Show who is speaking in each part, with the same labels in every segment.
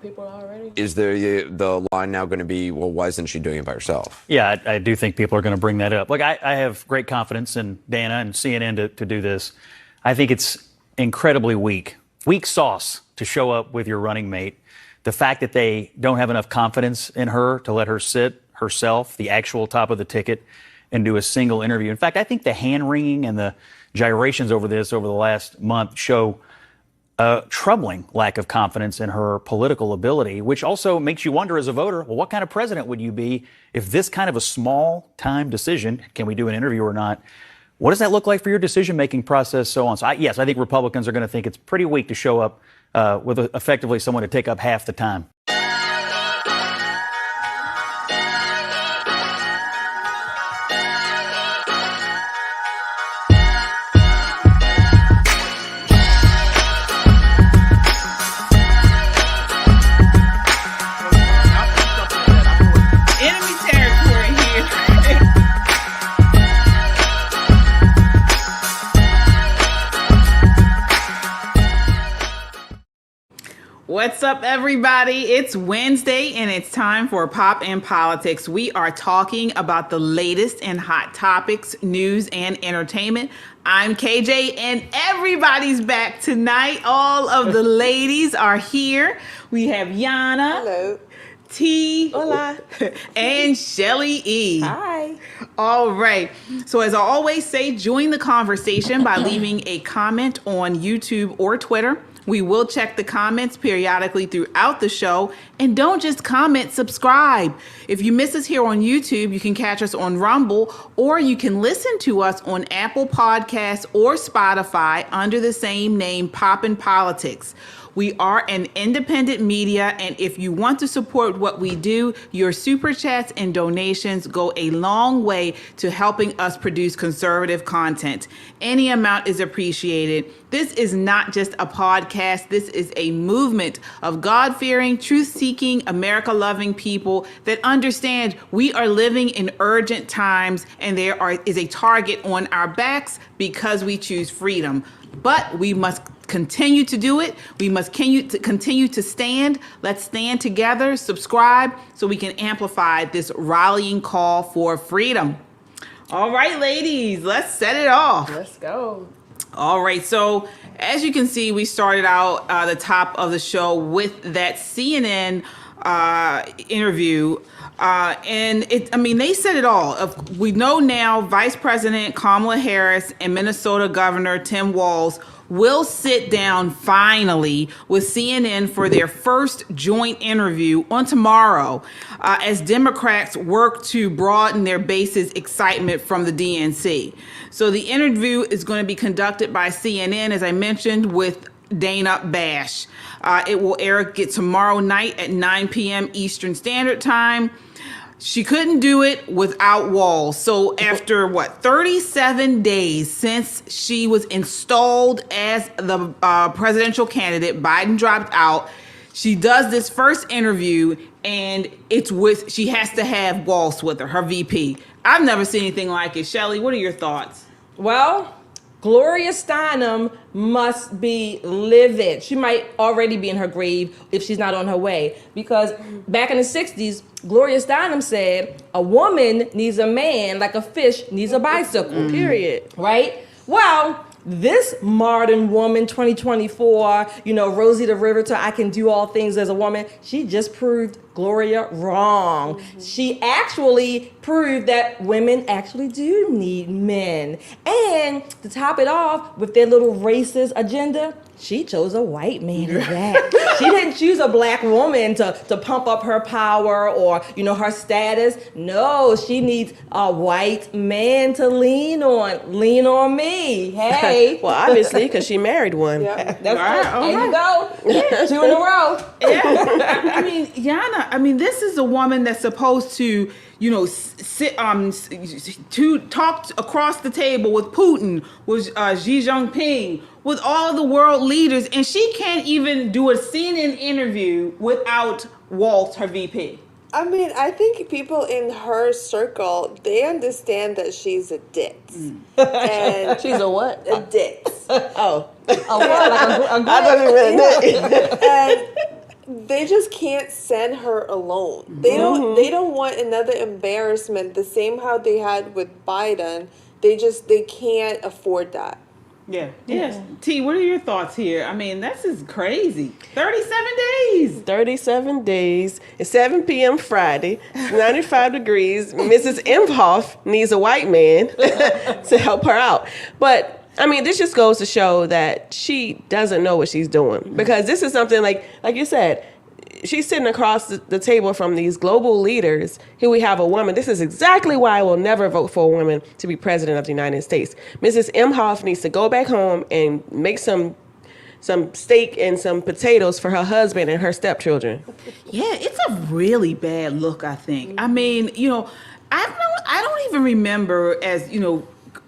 Speaker 1: people already.
Speaker 2: Is the line now going to be, well, why isn't she doing it by herself?
Speaker 3: Yeah, I do think people are going to bring that up. Like, I have great confidence in Dana and CNN to do this. I think it's incredibly weak sauce to show up with your running mate. The fact that they don't have enough confidence in her to let her sit herself, the actual top of the ticket, and do a single interview. In fact, I think the hand-wringing and the gyrations over this over the last month show a troubling lack of confidence in her political ability, which also makes you wonder as a voter, well, what kind of president would you be if this kind of a small-time decision, can we do an interview or not, what does that look like for your decision-making process, so on? So, I think Republicans are going to think it's pretty weak to show up with effectively someone to take up half the time.
Speaker 4: What's up, everybody? It's Wednesday, and it's time for Pop in Politics. We are talking about the latest and hot topics, news, and entertainment. I'm KJ, and everybody's back tonight. All of the ladies are here. We have Yana.
Speaker 1: Hello.
Speaker 4: T.
Speaker 1: Hola.
Speaker 4: And Shelly E.
Speaker 1: Hi.
Speaker 4: All right. So as I always say, join the conversation by leaving a comment on YouTube or Twitter. We will check the comments periodically throughout the show. And don't just comment, subscribe. If you miss us here on YouTube, you can catch us on Rumble, or you can listen to us on Apple Podcasts or Spotify under the same name, Pop in Politics. We are an independent media, and if you want to support what we do, your super chats and donations go a long way to helping us produce conservative content. Any amount is appreciated. This is not just a podcast. This is a movement of God-fearing, truth-seeking, America-loving people that understand we are living in urgent times, and there is a target on our backs because we choose freedom. But we must continue to do it. We must continue to stand. Let's stand together, subscribe, so we can amplify this rallying call for freedom. All right, ladies, let's set it off.
Speaker 1: Let's go.
Speaker 4: All right, so as you can see, we started out the top of the show with that CNN interview. And they said it all. We know now Vice President Kamala Harris and Minnesota Governor Tim Walz will sit down finally with CNN for their first joint interview on tomorrow as Democrats work to broaden their base's excitement from the DNC. So the interview is going to be conducted by CNN, as I mentioned, with Dana Bash. It will air tomorrow night at 9 p.m. Eastern Standard Time. She couldn't do it without Walz. So after 37 days since she was installed as the presidential candidate, Biden dropped out. She does this first interview, and she has to have Walz with her VP. I've never seen anything like it. Shelly, what are your thoughts?
Speaker 1: Well, Gloria Steinem must be livid. She might already be in her grave if she's not on her way. Because back in the 60s, Gloria Steinem said, a woman needs a man like a fish needs a bicycle, period. Right? Well, this modern woman, 2024, Rosie the Riveter, I can do all things as a woman, she just proved Gloria wrong. She actually proved that women actually do need men. And to top it off with their little racist agenda, she chose a white man for that. She didn't choose a black woman to pump up her power or, her status. No, she needs a white man to lean on. Lean on me. Hey.
Speaker 5: Well, obviously, because she married one.
Speaker 1: Yep. That's right. There you go. Yeah, 2 in a row.
Speaker 4: Yeah. Yana, this is a woman that's supposed to, sit to talk across the table with Putin, with Xi Jinping, with all of the world leaders, and she can't even do a CNN interview without Walz, her VP.
Speaker 6: I think people in her circle, they understand that she's a ditz.
Speaker 1: And she's a what?
Speaker 6: A ditz.
Speaker 1: Oh. A what? Like a
Speaker 5: I thought you meant that.
Speaker 6: And they just can't send her alone. They don't want another embarrassment. The same how they had with Biden. They can't afford that.
Speaker 4: Yeah. Yes. T, what are your thoughts here? I mean, this is crazy. 37 days.
Speaker 5: 37 days. It's 7 p.m. Friday. It's 95 degrees. Mrs. Imhoff needs a white man to help her out. But I mean, this just goes to show that she doesn't know what she's doing, because this is something like you said, she's sitting across the table from these global leaders. Here we have a woman. This is exactly why I will never vote for a woman to be president of the United States. Mrs. Imhoff needs to go back home and make some steak and some potatoes for her husband and her stepchildren.
Speaker 4: Yeah, it's a really bad look, I think. I mean, I don't even remember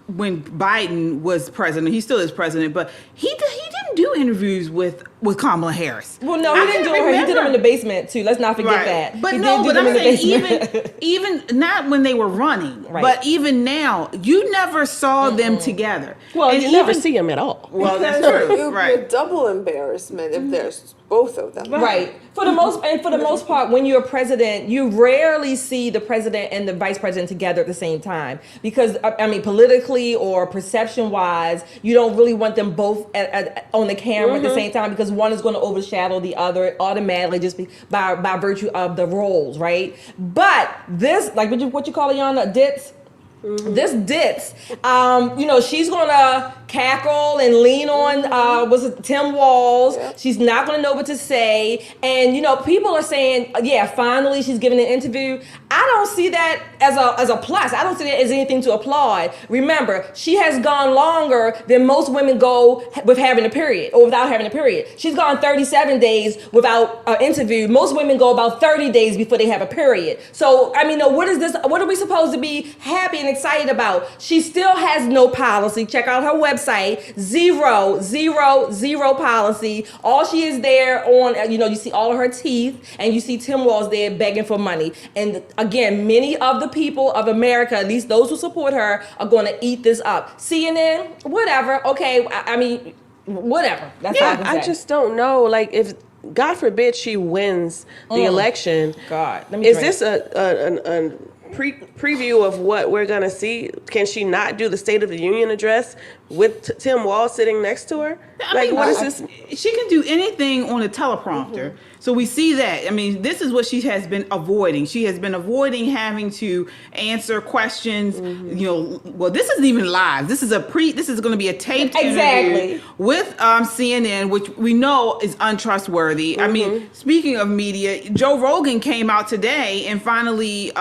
Speaker 4: when Biden was president. He still is president, but he didn't do interviews with Kamala Harris.
Speaker 1: Well, no, he didn't do her. He did them in the basement too. Let's not forget that.
Speaker 4: But
Speaker 1: he
Speaker 4: I'm saying even not when they were running,
Speaker 1: right.
Speaker 4: But even now, you never saw them together.
Speaker 5: Well,
Speaker 4: and
Speaker 5: you never see them at all.
Speaker 4: Well, that's
Speaker 6: It
Speaker 4: true.
Speaker 6: would be
Speaker 4: Right.
Speaker 6: a double embarrassment if there's both of them.
Speaker 1: Right. For the most part, when you're president, you rarely see the president and the vice president together at the same time, because I mean, politically or perception wise, you don't really want them both on the camera at the same time, because one is going to overshadow the other automatically just by virtue of the roles, right? But this, like what you call it, Yana, ditz. This ditz, she's gonna cackle and lean on was it Tim Walz.
Speaker 6: Yeah.
Speaker 1: She's not gonna know what to say, and people are saying, yeah, finally she's giving an interview. I don't see that as a plus. I don't see that as anything to applaud. Remember, she has gone longer than most women go with having a period or without having a period. She's gone 37 days without an interview. Most women go about 30 days before they have a period. So I mean, what is this? What are we supposed to be happy and excited about? She still has no policy. Check out her website. Zero policy. All she is there on, you see all of her teeth, and you see Tim Walz there begging for money. And again, many of the people of America, at least those who support her, are going to eat this up. CNN, whatever. Okay, I mean, whatever. That's all I can say.
Speaker 5: I just don't know. Like, if God forbid she wins the election,
Speaker 1: God, let me
Speaker 5: is
Speaker 1: drink.
Speaker 5: this a preview of what we're gonna see? Can she not do the State of the Union address with Tim Walz sitting next to her? What is this?
Speaker 4: She can do anything on a teleprompter. So we see that. I mean, this is what she has been avoiding. She has been avoiding having to answer questions. Well, this isn't even live. This is going to be a taped interview with CNN, which we know is untrustworthy. I mean, speaking of media, Joe Rogan came out today and finally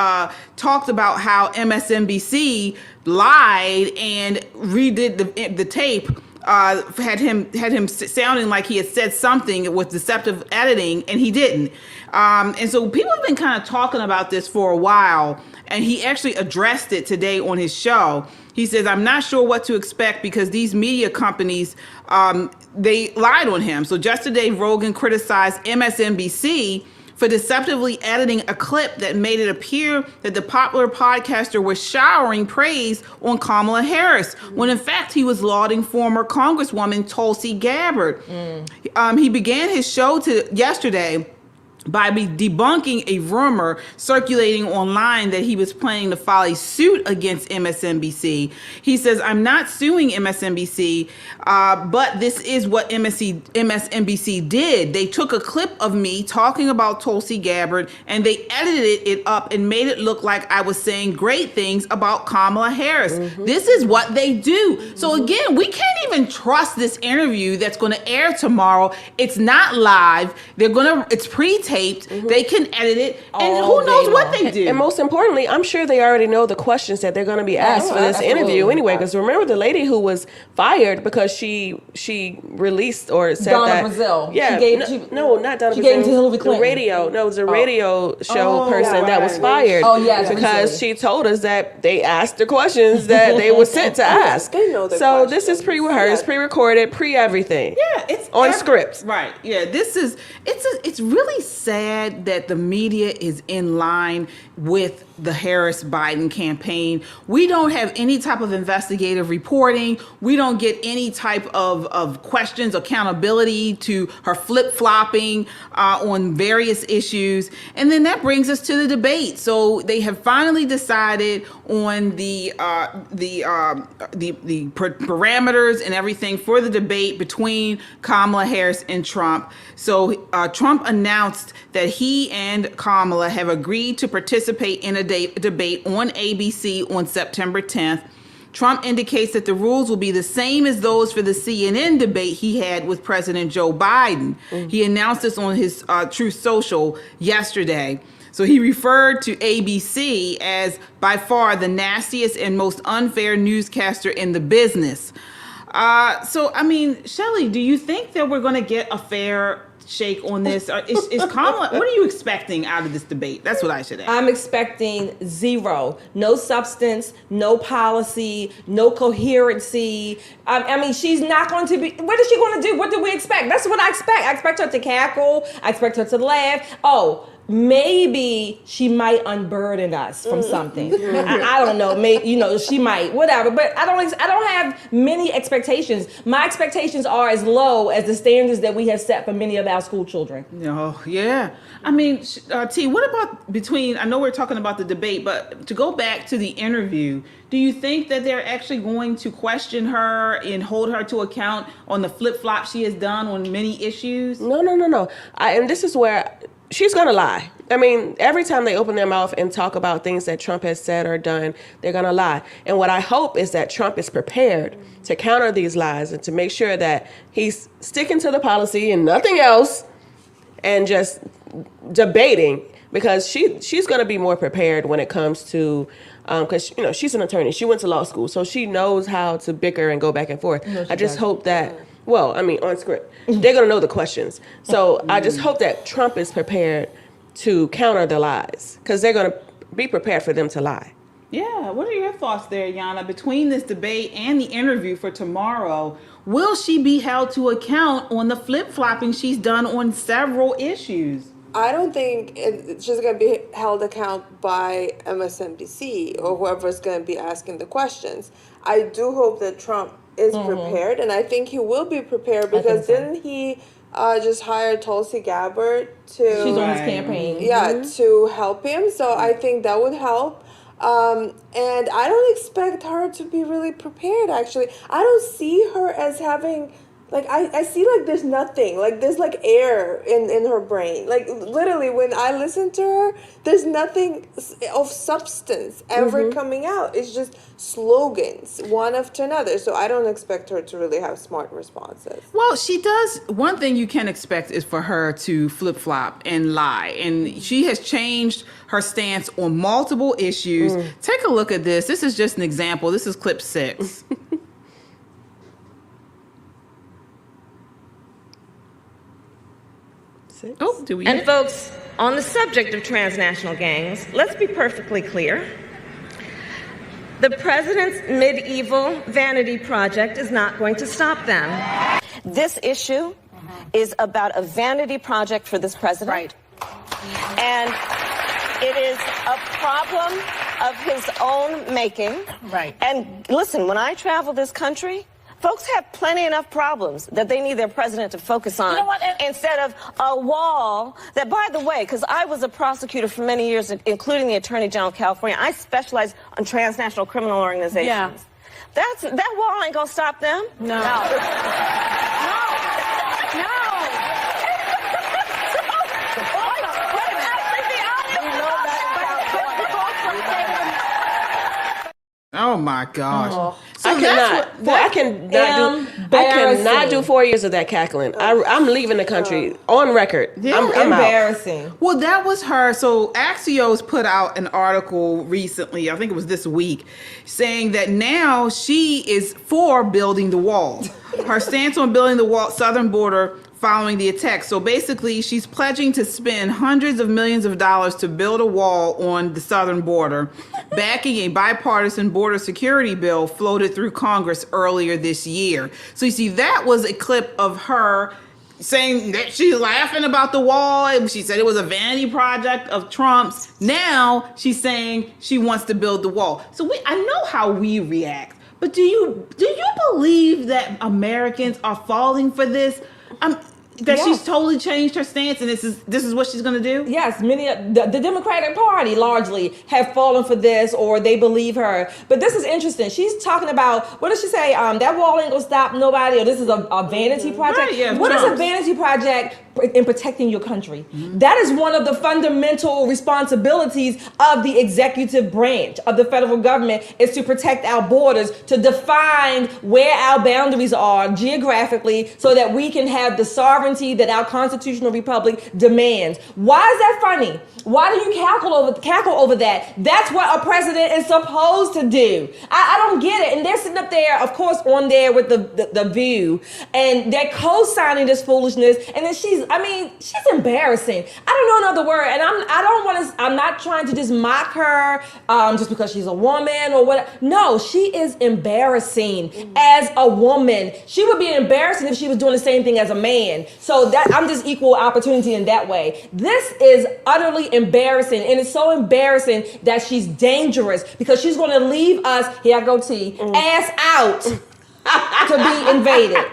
Speaker 4: talked about how MSNBC lied and redid the tape. Had him sounding like he had said something with deceptive editing, and he didn't. And so people have been kind of talking about this for a while, and he actually addressed it today on his show. He says, "I'm not sure what to expect because these media companies, they lied on him." So just today, Rogan criticized MSNBC for deceptively editing a clip that made it appear that the popular podcaster was showering praise on Kamala Harris, when in fact he was lauding former Congresswoman Tulsi Gabbard. He began his show yesterday by debunking a rumor circulating online that he was planning to file a suit against MSNBC. He says, "I'm not suing MSNBC, but this is what MSNBC did. They took a clip of me talking about Tulsi Gabbard and they edited it up and made it look like I was saying great things about Kamala Harris. This is what they do." So again, we can't even trust this interview that's going to air tomorrow. It's not live. It's pre-taped. They can edit it, and who knows what they do.
Speaker 5: And most importantly, I'm sure they already know the questions that they're going to be asked for this interview anyway. Because remember the lady who was fired because she released or said
Speaker 1: Donna
Speaker 5: that
Speaker 1: Brazile.
Speaker 5: Yeah, not Donna Brazile.
Speaker 1: She gave it to Hillary Clinton.
Speaker 5: The radio, it was a radio show person that was fired.
Speaker 1: Oh, yes,
Speaker 5: because she told us that they asked the questions that they were sent to ask.
Speaker 6: They know the
Speaker 5: so
Speaker 6: questions.
Speaker 5: this is pre-rehearsed, pre-recorded, pre-everything.
Speaker 4: Yeah, it's
Speaker 5: on script.
Speaker 4: Right. Yeah, it's really sad that the media is in line with the Harris-Biden campaign. We don't have any type of investigative reporting. We don't get any type of questions, accountability to her flip-flopping on various issues. And then that brings us to the debate. So they have finally decided on the parameters and everything for the debate between Kamala Harris and Trump. So Trump announced that he and Kamala have agreed to participate in a debate on ABC on September 10th. Trump indicates that the rules will be the same as those for the CNN debate he had with President Joe Biden. He announced this on his Truth Social yesterday. So he referred to ABC as by far the nastiest and most unfair newscaster in the business. So, I mean, Shelley, do you think that we're going to get a fair shake on this? Is Kamala, what are you expecting out of this debate? That's what I should ask.
Speaker 1: I'm expecting zero. No substance, no policy, no coherency. I mean, she's not going to be, what is she going to do? What do we expect? That's what I expect. I expect her to cackle. I expect her to laugh. Oh, maybe she might unburden us from something. I don't know. Maybe, she might, whatever. But I don't have many expectations. My expectations are as low as the standards that we have set for many of our school children.
Speaker 4: Oh, yeah. I mean, T, what about I know we're talking about the debate, but to go back to the interview, do you think that they're actually going to question her and hold her to account on the flip-flop she has done on many issues?
Speaker 5: No. And this is where she's going to lie. I mean, every time they open their mouth and talk about things that Trump has said or done, they're going to lie. And what I hope is that Trump is prepared to counter these lies and to make sure that he's sticking to the policy and nothing else and just debating, because she's going to be more prepared when it comes to, because, she's an attorney. She went to law school, so she knows how to bicker and go back and forth. I just hope that, on script, they're going to know the questions. So I just hope that Trump is prepared to counter the lies, because they're going to be prepared for them to lie.
Speaker 4: Yeah, what are your thoughts there, Yana? Between this debate and the interview for tomorrow, will she be held to account on the flip-flopping she's done on several issues?
Speaker 6: I don't think she's going to be held account by MSNBC or whoever's going to be asking the questions. I do hope that Trump is prepared, and I think he will be prepared, because didn't he just hire Tulsi Gabbard to...
Speaker 1: She's on his campaign.
Speaker 6: Yeah, to help him. So I think that would help. And I don't expect her to be really prepared, actually. I don't see her as having... I see there's nothing, there's air in her brain. Literally, when I listen to her, there's nothing of substance ever coming out. It's just slogans, one after another. So I don't expect her to really have smart responses.
Speaker 4: Well, she does. One thing you can expect is for her to flip-flop and lie. And she has changed her stance on multiple issues. Take a look at this. This is just an example. This is clip 6. Oh, do we?
Speaker 7: And folks, on the subject of transnational gangs, let's be perfectly clear. The president's medieval vanity project is not going to stop them. This issue is about a vanity project for this president. Right. And it is a problem of his own making. Right. And listen, when I travel this country, folks have plenty enough problems that they need their president to focus on, instead of a wall that, by the way, because I was a prosecutor for many years, including the Attorney General of California, I specialize on transnational criminal organizations. Yeah. That wall ain't gonna stop them. No.
Speaker 4: Oh my gosh.
Speaker 5: Oh. So I cannot do 4 years of that cackling. I'm leaving the country on record.
Speaker 4: Yeah,
Speaker 5: I'm
Speaker 1: embarrassing.
Speaker 5: Out.
Speaker 4: Well, that was her. So Axios put out an article recently, I think it was this week, saying that now she is for building the wall. Her stance on building the wall, southern border, following the attack. So basically, she's pledging to spend hundreds of millions of dollars to build a wall on the southern border, backing a bipartisan border security bill floated through Congress earlier this year. So you see, that was a clip of her saying that she's laughing about the wall. She said it was a vanity project of Trump's. Now she's saying she wants to build the wall. So I know how we react, but do you believe that Americans are falling for this? That she's totally changed her stance, and this is what she's going to do?
Speaker 1: Yes, many of the Democratic Party largely have fallen for this, or they believe her. But this is interesting. She's talking about, what does she say? That wall ain't gonna stop nobody, or this is a vanity project.
Speaker 4: Right, yeah,
Speaker 1: what is a vanity project in protecting your country? That is one of the fundamental responsibilities of the executive branch of the federal government, is to protect our borders, to define where our boundaries are geographically, so that we can have the sovereignty that our constitutional republic demands. Why is that funny? Why do you cackle over that? That's what a president is supposed to do. I don't get it. And they're sitting up there, of course, on there with the View, and they're co-signing this foolishness. And then she's embarrassing. I don't know another word. And I'm not trying to just mock her just because she's a woman or what. No, she is embarrassing as a woman. She would be embarrassing if she was doing the same thing as a man. So that I'm just equal opportunity in that way. This is utterly embarrassing, and it's so embarrassing that she's dangerous, because she's going to leave us, here I go T, ass out to be invaded.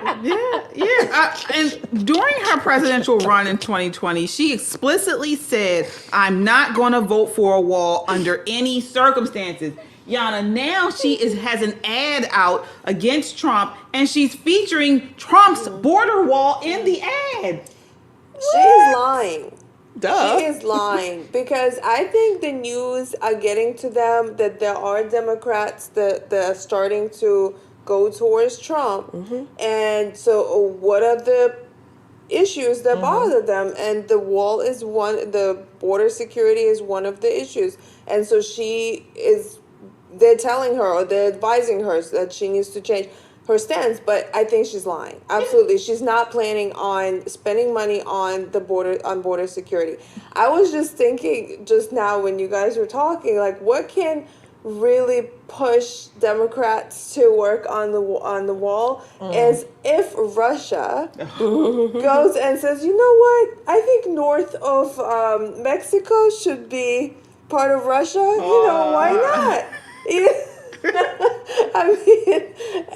Speaker 4: And during her presidential run in 2020, she explicitly said, "I'm not going to vote for a wall under any circumstances." Yana, now she has an ad out against Trump, and she's featuring Trump's border wall in the ad.
Speaker 6: She's lying.
Speaker 5: Duh.
Speaker 6: She is lying, because I think the news are getting to them that there are Democrats that are starting to go towards Trump. And so what are the issues that bother them? And the wall is one, the border security is one of the issues. And so they're telling her, or they're advising her, that she needs to change her stance. But I think she's lying. Absolutely. She's not planning on spending money on border security. I was just thinking just now when you guys were talking, like, what can really push Democrats to work on the wall is if Russia goes and says, you know what, I think north of Mexico should be part of Russia. You know, why not? I mean,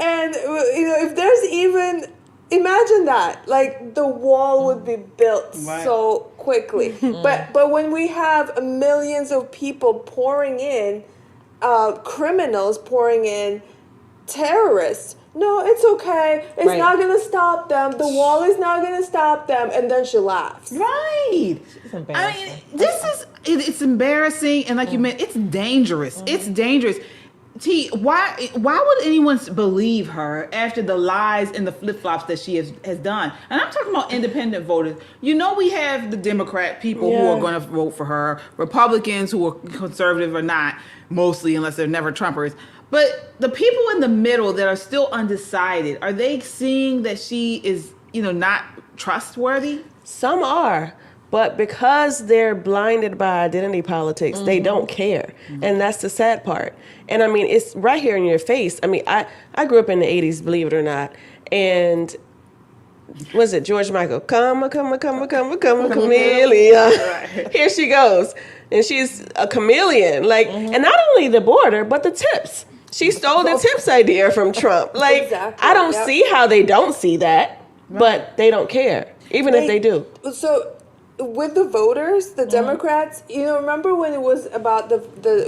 Speaker 6: and if there's even, imagine that, like, the wall would be built so quickly. But when we have millions of people pouring in, criminals pouring in, terrorists, no, it's okay. It's not going to stop them. The wall is not going to stop them. And then she laughs.
Speaker 4: Right. I mean, it's embarrassing. And like you meant, it's dangerous. It's dangerous. T, why would anyone believe her after the lies and the flip-flops that she has done? And I'm talking about independent voters. You know, we have the Democrat people who are going to vote for her, Republicans who are conservative or not, mostly, unless they're never Trumpers. But the people in the middle that are still undecided, are they seeing that she is, not trustworthy?
Speaker 5: Some are. But because they're blinded by identity politics, they don't care. And that's the sad part. And I mean, it's right here in your face. I mean, I grew up in the 80s, believe it or not. And was it George Michael? Come a chameleon. Here she goes. And she's a chameleon. Like, and not only the border, but the tips. She stole the tips idea from Trump. Like,
Speaker 6: Exactly.
Speaker 5: I don't see how they don't see that, but they don't care, even if they do.
Speaker 6: So with the voters, the Democrats, remember when it was about the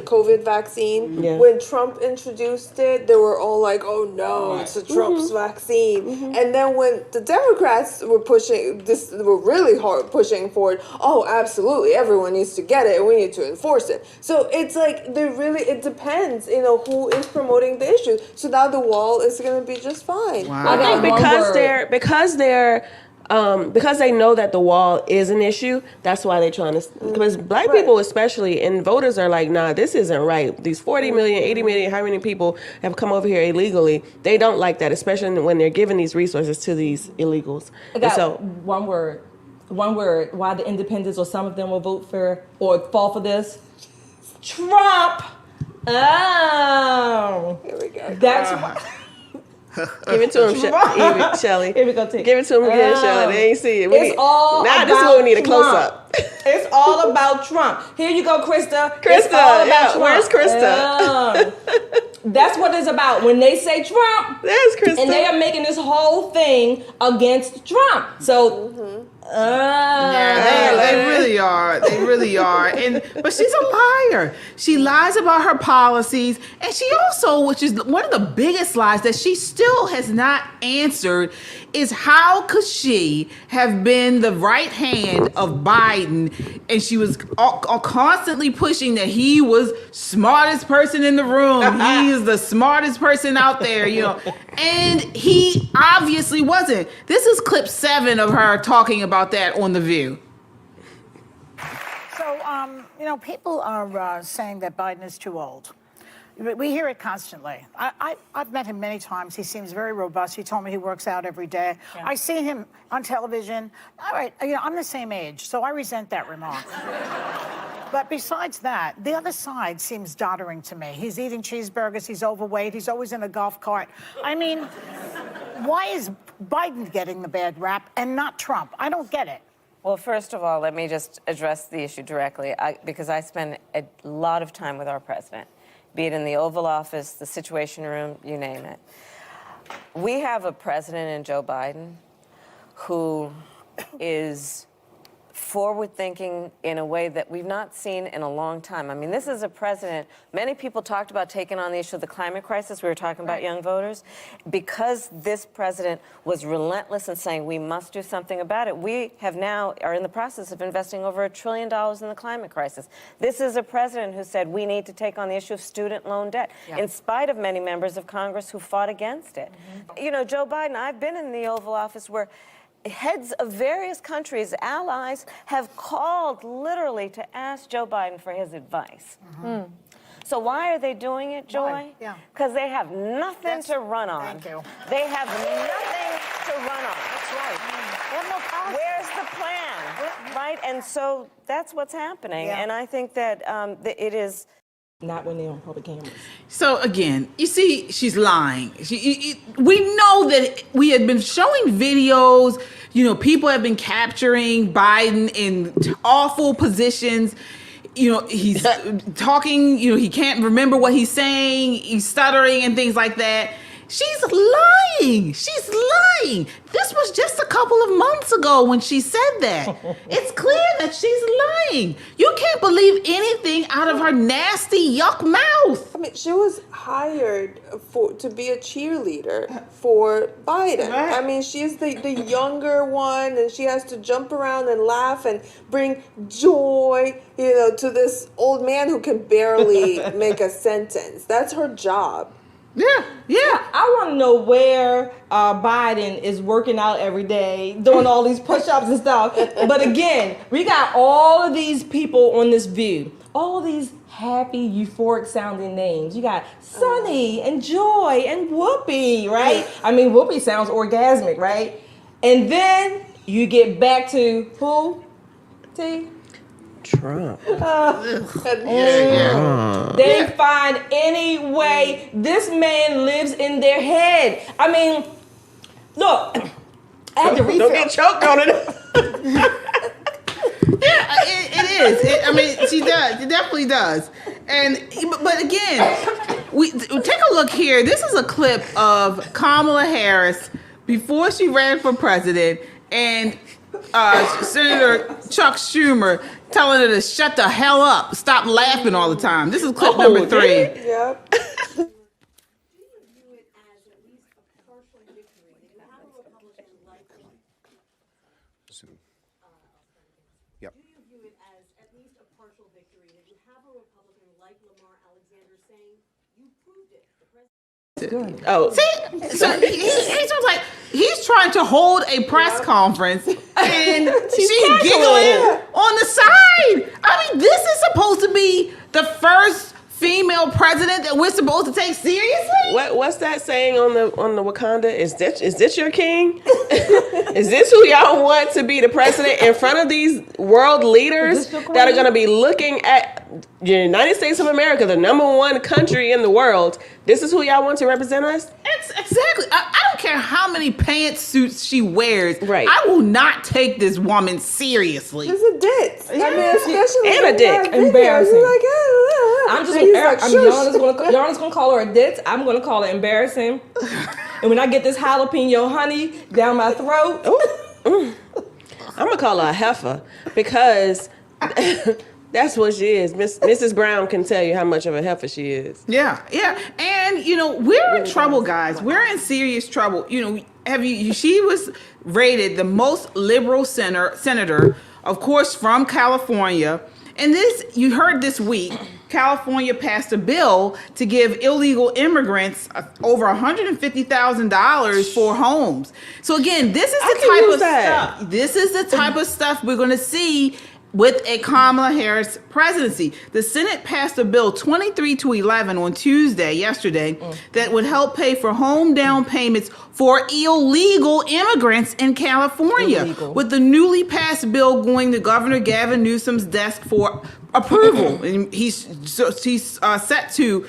Speaker 6: COVID vaccine?
Speaker 5: Yeah.
Speaker 6: When Trump introduced it, they were all like, oh no, it's a Trump's vaccine. And then when the Democrats were were really hard pushing for it, oh, absolutely, everyone needs to get it and we need to enforce it. So it's like, it depends, who is promoting the issue. So now the wall is going to be just fine.
Speaker 5: Wow. I think because they know that the wall is an issue, that's why they're trying to, because black people especially, and voters are like, nah, this isn't right. These 40 million, 80 million, how many people have come over here illegally? They don't like that, especially when they're giving these resources to these illegals.
Speaker 1: I got one word, why the independents or some of them will vote for or fall for this? Trump! Oh.
Speaker 6: Here we go.
Speaker 1: That's
Speaker 5: Give it to him, Shelly.
Speaker 1: Here we go, T.
Speaker 5: Give it to him again, Shelly. They ain't see it.
Speaker 1: It's all
Speaker 5: now
Speaker 1: about
Speaker 5: this is what we need a close
Speaker 1: Trump.
Speaker 5: up.
Speaker 1: It's all about Trump. Here you go, Krista.
Speaker 5: Krista,
Speaker 1: it's all about Trump.
Speaker 5: where's Krista?
Speaker 1: That's what it's about. When they say Trump,
Speaker 5: there's Krista.
Speaker 1: and they are making this whole thing against Trump. So,
Speaker 4: yeah, they really are. They really are. But she's a liar. She lies about her policies, and she also, which is one of the biggest lies that she still has not answered, is how could she have been the right hand of Biden, and she was constantly pushing that he was smartest person in the room. He is the smartest person out there, and he obviously wasn't. This is clip 7 of her talking about that on The View.
Speaker 8: So, people are saying that Biden is too old. We hear it constantly. I've met him many times. He seems very robust. He told me he works out every day. Yeah. I see him on television. All right, I'm the same age, so I resent that remark. But besides that, the other side seems doddering to me. He's eating cheeseburgers. He's overweight. He's always in a golf cart. I mean, why is Biden getting the bad rap and not Trump? I don't get it.
Speaker 9: Well, first of all, let me just address the issue directly, because I spend a lot of time with our president, be it in the Oval Office, the Situation Room, you name it. We have a president in Joe Biden who is forward-thinking in a way that we've not seen in a long time. I mean, this is a president, many people talked about taking on the issue of the climate crisis. We were talking about young voters. Because this president was relentless in saying we must do something about it, we are in the process of investing over $1 trillion in the climate crisis. This is a president who said we need to take on the issue of student loan debt, in spite of many members of Congress who fought against it. Joe Biden, I've been in the Oval Office where heads of various countries, allies, have called literally to ask Joe Biden for his advice. So why are they doing it, Joy? Because they have nothing to run on.
Speaker 8: Thank you.
Speaker 9: They have nothing to run on.
Speaker 8: That's right. They have no policy.
Speaker 9: Where's the plan? Right? And so that's what's happening.
Speaker 8: Yeah.
Speaker 9: And I think that it is...
Speaker 1: Not when they're on public cameras.
Speaker 4: So again, you see, she's lying. We know that we had been showing videos. People have been capturing Biden in awful positions. He's talking. He can't remember what he's saying. He's stuttering and things like that. She's lying. She's lying. This was just a couple of months ago when she said that. It's clear that she's lying. You can't believe anything out of her nasty yuck mouth.
Speaker 6: I mean, she was hired to be a cheerleader for Biden.
Speaker 4: Right.
Speaker 6: I mean, she's the younger one, and she has to jump around and laugh and bring joy, to this old man who can barely make a sentence. That's her job.
Speaker 4: Yeah.
Speaker 1: I want to know where Biden is working out every day, doing all these push-ups and stuff. But again, we got all of these people on this View, all these happy, euphoric sounding names. You got Sunny and Joy and Whoopi, right? I mean, Whoopi sounds orgasmic, right? And then you get back to who? T?
Speaker 5: Trump.
Speaker 1: They find any way. This man lives in their head. I mean, look, I had to refill.
Speaker 5: Don't get choked on it.
Speaker 4: It is. I mean, she does. It definitely does. But again, we take a look here. This is a clip of Kamala Harris before she ran for president, and Senator Chuck Schumer telling her to shut the hell up, stop laughing all the time. This is clip number 3.
Speaker 6: Yep.
Speaker 2: Yep.
Speaker 10: Do you view it as at least a partial victory that you have a Republican like Lamar Alexander saying you proved it?
Speaker 5: Oh,
Speaker 4: see, so he's just like he's trying to hold a press conference, and she's giggling on the side. I mean, this is supposed to be the first female president that we're supposed to take seriously.
Speaker 5: what's that saying on the Wakanda? Is this your king? Is this who y'all want to be the president in front of these world leaders that are going to be looking at the United States of America, the #1 country in the world, this is who y'all want to represent us?
Speaker 4: Exactly. I don't care how many pantsuits she wears.
Speaker 5: Right.
Speaker 4: I will not take this woman seriously.
Speaker 6: She's a ditz. I mean, especially
Speaker 5: And a
Speaker 6: in
Speaker 5: dick.
Speaker 6: that video,
Speaker 1: Embarrassing.
Speaker 6: you're like, ah.
Speaker 1: I'm just
Speaker 6: And he's like,
Speaker 1: Yarna's gonna call her a ditz. I'm gonna call it embarrassing. And when I get this jalapeno honey down my throat,
Speaker 5: I'm gonna call her a heifer because that's what she is. Mrs. Brown can tell you how much of a heifer she is.
Speaker 4: Yeah. And, we're in trouble, guys. We're in serious trouble. She was rated the most liberal senator, of course, from California. And you heard this week, California passed a bill to give illegal immigrants over $150,000 for homes. So again, this is the type of stuff. This is the type of stuff we're going to see with a Kamala Harris presidency. The Senate passed a bill 23-11 on yesterday, that would help pay for home down payments for illegal immigrants in California. With the newly passed bill going to Governor Gavin Newsom's desk for approval, and he's set to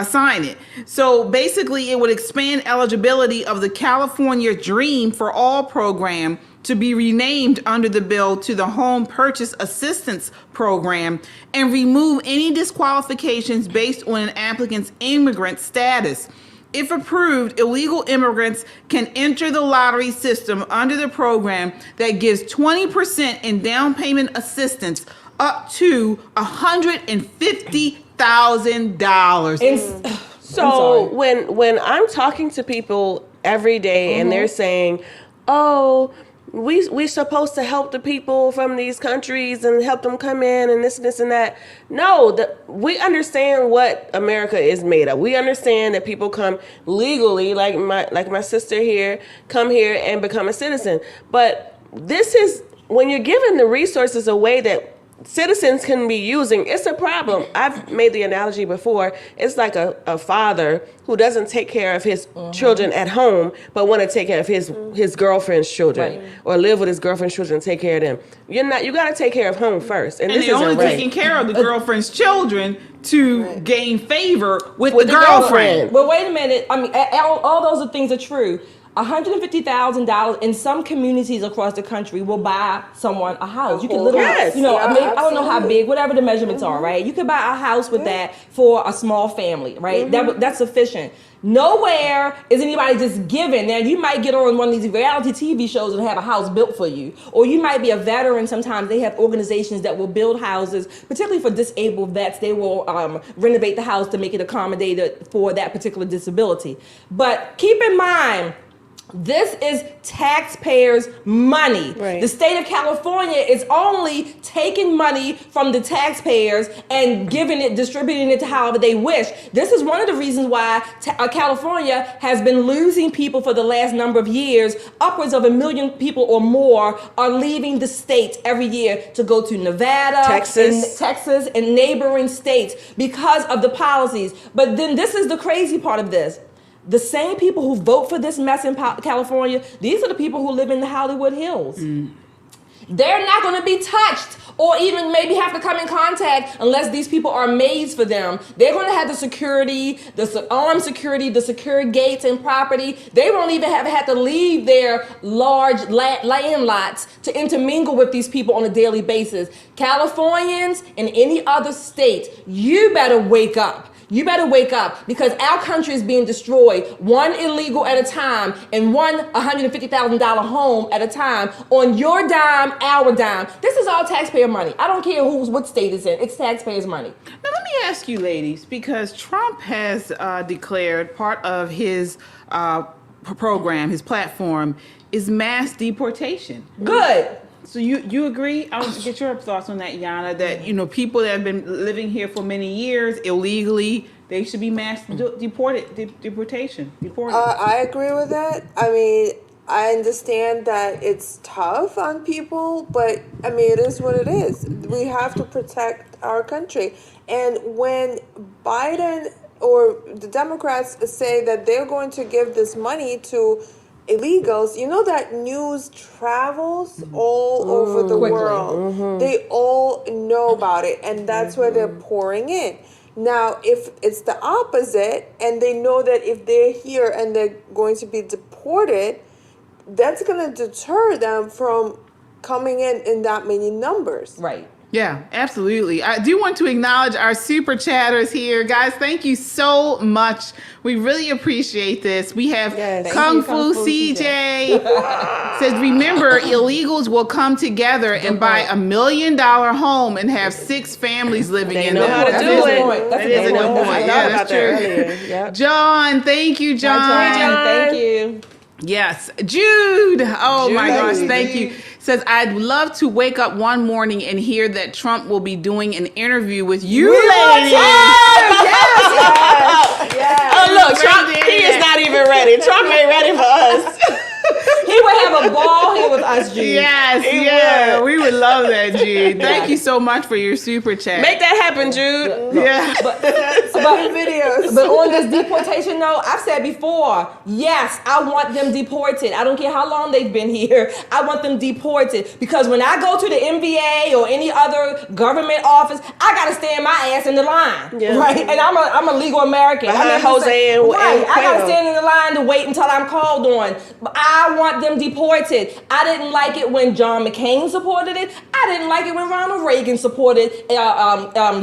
Speaker 4: sign it. So basically, it would expand eligibility of the California Dream for All program to be renamed under the bill to the Home Purchase Assistance Program and remove any disqualifications based on an applicant's immigrant status. If approved, illegal immigrants can enter the lottery system under the program that gives 20% in down payment assistance up to $150,000.
Speaker 5: So when I'm talking to people every day and they're saying, "Oh, we're supposed to help the people from these countries and help them come in and this and that." No, we understand what America is made of. We understand that people come legally, like my sister here, come here and become a citizen. But this is when you're giving the resources away that citizens can be using, it's a problem. I've made the analogy before. It's like a father who doesn't take care of his children at home, but want to take care of his girlfriend's children, or live with his girlfriend's children and take care of them. You got to take care of home first. And this
Speaker 4: they're only taking care of the girlfriend's children to gain favor with the girlfriend.
Speaker 1: Well, wait a minute. I mean, all those are things are true. $150,000 in some communities across the country will buy someone a house. You can literally, I don't know how big, whatever the measurements are, right? You could buy a house with that for a small family, right? That's sufficient. Nowhere is anybody just giving. Now, you might get on one of these reality TV shows and have a house built for you. Or you might be a veteran. Sometimes they have organizations that will build houses, particularly for disabled vets. They will renovate the house to make it accommodated for that particular disability. But keep in mind, this is taxpayers' money.
Speaker 5: Right.
Speaker 1: The state of California is only taking money from the taxpayers and distributing it to however they wish. This is one of the reasons why California has been losing people for the last number of years. Upwards of 1 million people or more are leaving the state every year to go to Nevada, Texas, and neighboring states because of the policies. But then this is the crazy part of this. The same people who vote for this mess in California, these are the people who live in the Hollywood Hills. They're not going to be touched or even maybe have to come in contact unless these people are maids for them. They're going to have the security, the armed security, the secure gates and property. They won't even have had to leave their large land lots to intermingle with these people on a daily basis. Californians in any other state, you better wake up. You better wake up, because our country is being destroyed, one illegal at a time and one $150,000 home at a time, on your dime, our dime. This is all taxpayer money. I don't care what state it's in. It's taxpayers' money.
Speaker 4: Now let me ask you, ladies, because Trump has declared part of his program, his platform, is mass deportation.
Speaker 1: Good.
Speaker 4: So you agree? I want to get your thoughts on that, Yana, that, people that have been living here for many years illegally, they should be mass deportation.
Speaker 6: I agree with that. I mean, I understand that it's tough on people, but I mean, it is what it is. We have to protect our country. And when Biden or the Democrats say that they're going to give this money to illegals, you know that news travels all over the
Speaker 1: Quickly.
Speaker 6: world. They all know about it, and that's where they're pouring in. Now, if it's the opposite, and they know that if they're here and they're going to be deported, that's going to deter them from coming in that many numbers.
Speaker 1: Right.
Speaker 4: Yeah, absolutely. I do want to acknowledge our super chatters here. Guys, thank you so much. We really appreciate this. We have Kung Fu CJ says, remember, illegals will come together and buy $1 million home and have 6 families living in
Speaker 5: know
Speaker 4: them.
Speaker 5: how to
Speaker 1: That's
Speaker 5: do
Speaker 1: a good
Speaker 5: it.
Speaker 1: point. That's a
Speaker 4: That is
Speaker 1: good
Speaker 4: a good
Speaker 1: point.
Speaker 4: point.
Speaker 5: I
Speaker 4: Yeah,
Speaker 5: thought
Speaker 4: that's
Speaker 5: about that
Speaker 4: true.
Speaker 5: earlier. Yep.
Speaker 4: John, thank you, John.
Speaker 1: Thank you.
Speaker 4: Yes. Jude. Oh my gosh.
Speaker 5: Jude.
Speaker 4: Thank you. Says, I'd love to wake up one morning and hear that Trump will be doing an interview with you ladies.
Speaker 5: Yes. Oh, look, Trump, he is not even ready. Trump ain't ready for us.
Speaker 1: He would have a ball here with us, Jude.
Speaker 4: Yes,
Speaker 5: He
Speaker 4: yeah.
Speaker 5: would.
Speaker 4: We would love that, Jude. Thank you so much for your super chat.
Speaker 5: Make that happen, Jude.
Speaker 4: yeah.
Speaker 6: Videos.
Speaker 1: But on this deportation note, I've said before, yes, I want them deported. I don't care how long they've been here. I want them deported. Because when I go to the NBA or any other government office, I got to stand my ass in the line.
Speaker 5: Yeah.
Speaker 1: Right? And I'm a legal American.
Speaker 5: Behind
Speaker 1: I'm not just
Speaker 5: Jose
Speaker 1: saying-
Speaker 5: and
Speaker 1: Right. I got to
Speaker 5: Cuomo.
Speaker 1: stand in the line to wait until I'm called on. But I want them deported. I didn't like it when John McCain supported it. I didn't like it when Ronald Reagan supported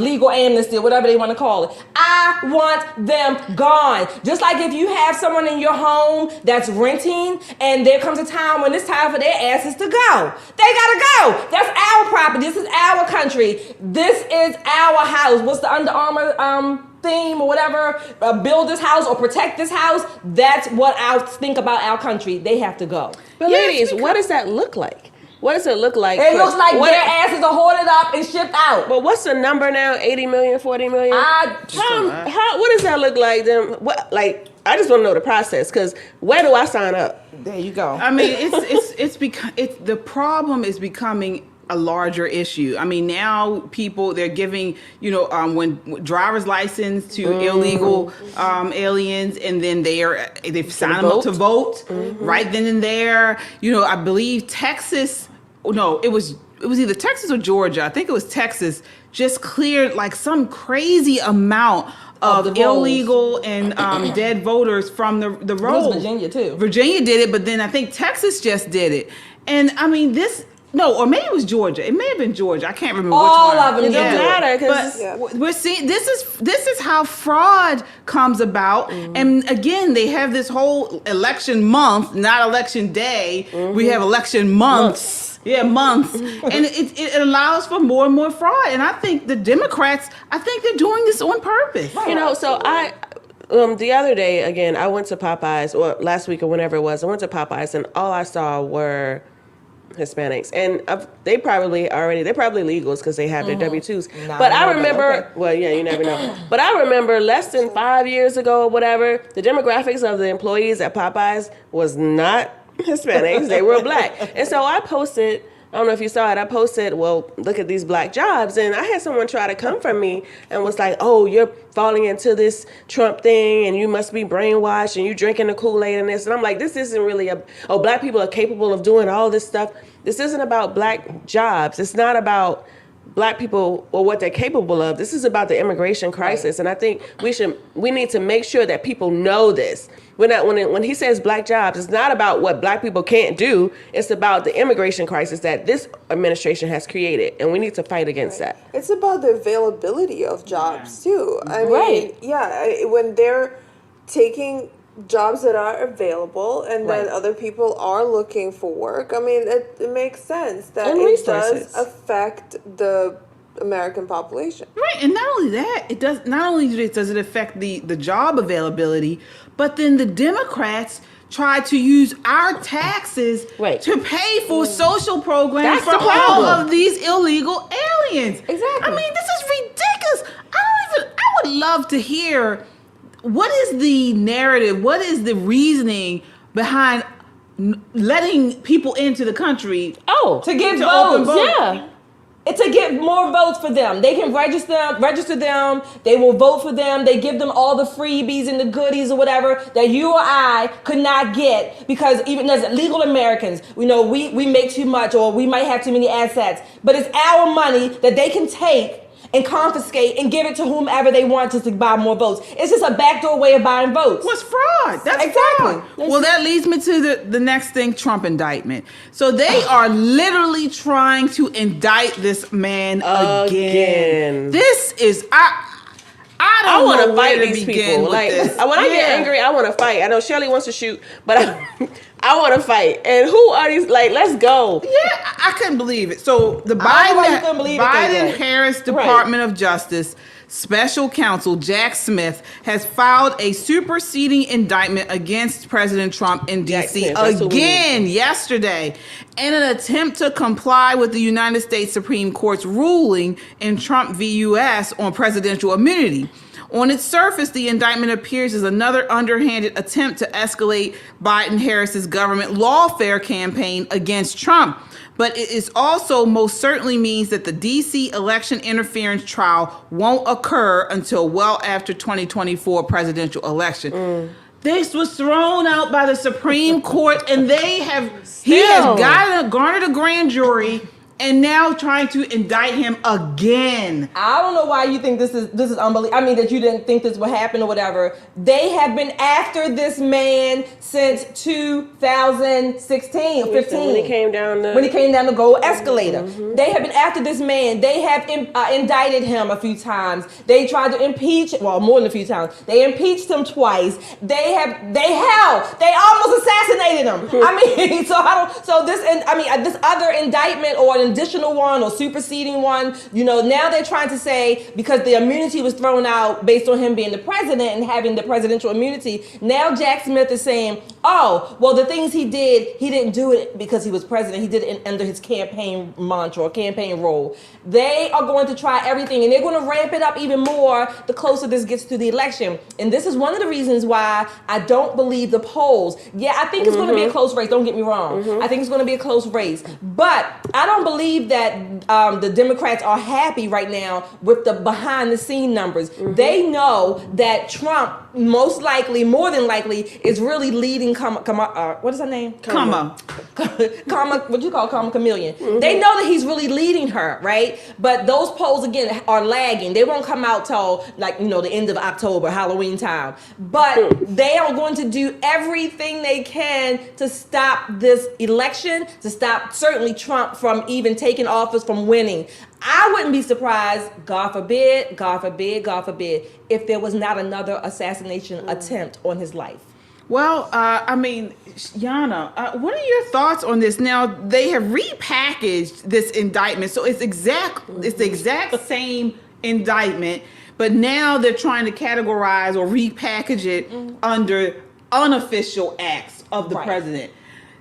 Speaker 1: legal amnesty or whatever they want to call it. I want them gone. Just like if you have someone in your home that's renting and there comes a time when it's time for their asses to go. They gotta go. That's our property. This is our country. This is our house. What's the Under Armour theme or whatever? Build this house or protect this house. That's what I think about our country. They have to go.
Speaker 5: But ladies, what does that look like? What does it look like?
Speaker 1: It looks like
Speaker 5: what,
Speaker 1: their asses are hoarded up and shipped out.
Speaker 5: But what's the number now? 80 million, 40 million? What does that look like? Them? What? Like, I just want to know the process, because where do I sign up?
Speaker 1: There you go.
Speaker 4: I mean, it's the problem is becoming a larger issue. I mean, now people, they're giving, when driver's license to illegal aliens, and then they've signed them up to vote right then and there. I believe Texas, no, it was either Texas or Georgia. I think it was Texas, just cleared like some crazy amount of
Speaker 1: the rolls.
Speaker 4: illegal and dead voters from the
Speaker 1: It
Speaker 4: rolls.
Speaker 1: was Virginia too.
Speaker 4: Virginia did it, but then I think Texas just did it. And I mean, or maybe it was Georgia. It may have been Georgia. I can't remember
Speaker 1: All
Speaker 4: which one.
Speaker 1: of them
Speaker 5: It don't matter, 'cause
Speaker 4: But we're seeing this is how fraud comes about. And again, they have this whole election month, not election day. We have election months. Yeah, months. And it allows for more and more fraud. And I think the Democrats, they're doing this on purpose.
Speaker 5: So I, the other day, again, I went to Popeyes, or last week or whenever it was, I went to Popeyes, and all I saw were Hispanics, and they're probably legals because they have their W-2s. But I remember, well, yeah, you never know. But I remember less than 5 years ago or whatever, the demographics of the employees at Popeyes was not Hispanics; they were black. And so I posted. I don't know if you saw it. I posted, well, look at these black jobs. And I had someone try to come from me and was like, oh, you're falling into this Trump thing and you must be brainwashed and you drinking the Kool-Aid and this. And I'm like, this isn't really black people are capable of doing all this stuff. This isn't about black jobs. It's not about black people or what they're capable of. This is about the immigration crisis. Right. And I think we need to make sure that people know this. When he says black jobs, it's not about what black people can't do. It's about the immigration crisis that this administration has created, and we need to fight against that.
Speaker 6: It's about the availability of jobs too. I mean, when they're taking jobs that are available and then other people are looking for work, I mean, it makes sense that it does affect the American population.
Speaker 4: Right, and not only that, not only does it affect the job availability, but then the Democrats try to use our taxes to pay for social programs for all of these illegal aliens.
Speaker 1: Exactly.
Speaker 4: I mean, this is ridiculous. I would love to hear, what is the narrative, what is the reasoning behind letting people into the country?
Speaker 1: To get votes, yeah. It's to get more votes for them. They can register them. They will vote for them. They give them all the freebies and the goodies or whatever that you or I could not get because even as legal Americans, we make too much or we might have too many assets. But it's our money that they can take and confiscate and give it to whomever they want to buy more votes. It's just a backdoor way of buying votes.
Speaker 4: What's fraud? That's
Speaker 1: exactly.
Speaker 4: fraud. Well, that leads me to the next thing, Trump indictment. So they are literally trying to indict this man again. This is I
Speaker 5: want to
Speaker 4: know
Speaker 5: fight
Speaker 4: where to
Speaker 5: these
Speaker 4: begin
Speaker 5: people.
Speaker 4: with
Speaker 5: Like
Speaker 4: this.
Speaker 5: when I get angry, I want to fight. I know Shirley wants to shoot, but I want to fight. And who are these? Like, let's go.
Speaker 4: Yeah, I couldn't believe it. So the Biden-Harris Department of Justice Special Counsel Jack Smith has filed a superseding indictment against President Trump in D.C. again yesterday in an attempt to comply with the United States Supreme Court's ruling in Trump v. U.S. on presidential immunity. On its surface, the indictment appears as another underhanded attempt to escalate Biden-Harris's government lawfare campaign against Trump. But it is also most certainly means that the D.C. election interference trial won't occur until well after 2024 presidential election. This was thrown out by the Supreme Court, and he has garnered a grand jury. And now trying to indict him again.
Speaker 1: I don't know why you think this is unbelievable. I mean, that you didn't think this would happen or whatever. They have been after this man since 2016 or 15.
Speaker 5: When he came down
Speaker 1: the gold escalator. Mm-hmm. They have been after this man. They have indicted him a few times. They tried to impeach, well, more than a few times. They impeached him twice. They almost assassinated him. I mean, this other indictment or an additional one or superseding one, now they're trying to say because the immunity was thrown out based on him being the president and having the presidential immunity, now Jack Smith is saying, oh, well, the things he didn't do it because he was president. He did it under his campaign mantra or campaign role. They are going to try everything and they're going to ramp it up even more the closer this gets to the election. And this is one of the reasons why I don't believe the polls. Yeah, I think it's going to be a close race. Don't get me wrong. I think it's going to be a close race. But I don't believe that the Democrats are happy right now with the behind the scene numbers. They know that Trump more than likely is really leading what is her name?
Speaker 4: Kamala.
Speaker 1: What you call Kamala Chameleon. They know that he's really leading her, right? But those polls again are lagging. They won't come out till the end of October, Halloween time. But they are going to do everything they can to stop this election, to stop certainly Trump from even taking office, from winning. I wouldn't be surprised, God forbid, if there was not another assassination attempt on his life.
Speaker 4: Well, Yana, what are your thoughts on this? Now, they have repackaged this indictment, so it's the exact same indictment, but now they're trying to categorize or repackage it under unofficial acts of the president.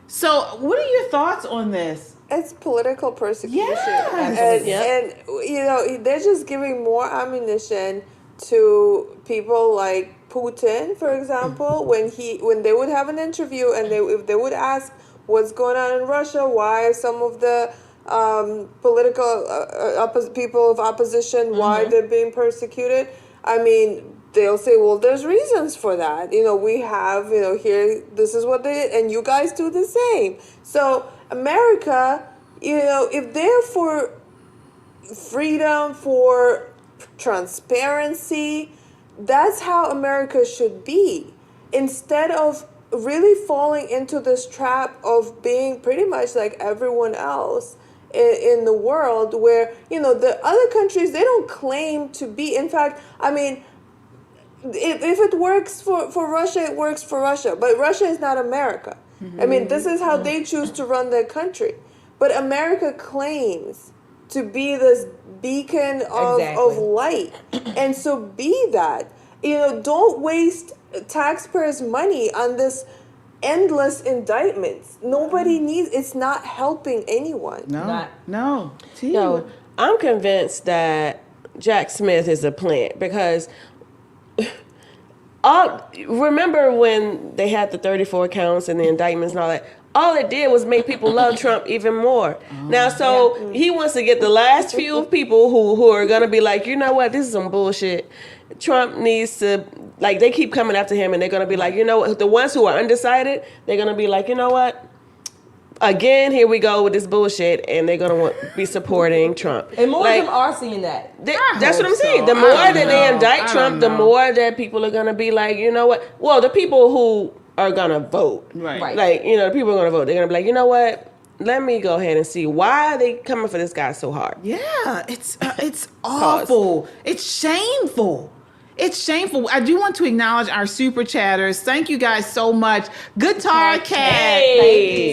Speaker 4: So, what are your thoughts on this?
Speaker 6: It's political persecution.
Speaker 4: Yes.
Speaker 6: And they're just giving more ammunition to people like Putin, for example, when they would have an interview and if they would ask what's going on in Russia, why some of the political people of opposition, why they're being persecuted. I mean, they'll say, well, there's reasons for that. We have, here, this is what they did, and you guys do the same. So America, if they're for freedom, for transparency, that's how America should be. Instead of really falling into this trap of being pretty much like everyone else in the world where, the other countries, they don't claim to be. In fact, I mean, if it works for Russia, it works for Russia. But Russia is not America. I mean, this is how they choose to run their country. But America claims to be this beacon of light. And so be that. Don't waste taxpayers' money on this endless indictments. Nobody needs, it's not helping anyone.
Speaker 4: No.
Speaker 5: I'm convinced that Jack Smith is a plant because remember when they had the 34 counts and the indictments and all that? all it did was make people love Trump even more. Now, so he wants to get the last few people who are going to be like, you know what, this is some bullshit. Trump needs to, like, they keep coming after him, and they're going to be like, you know what, the ones who are undecided, they're going to be like, you know what, again, here we go with this bullshit, and they're going to be supporting Trump.
Speaker 1: And more
Speaker 5: like,
Speaker 1: of them are seeing that.
Speaker 5: That's what I'm saying. The more that they indict Trump, the more that people are going to be like, you know what? Well, the people who are going to vote.
Speaker 4: Right.
Speaker 5: Like, you know, the people are going to vote. They're going to be like, you know what? Let me go ahead and see why are they coming for this guy so hard.
Speaker 4: Yeah, it's awful. It's shameful. It's shameful. I do want to acknowledge our super chatters. Thank you guys so much. Guitar Cat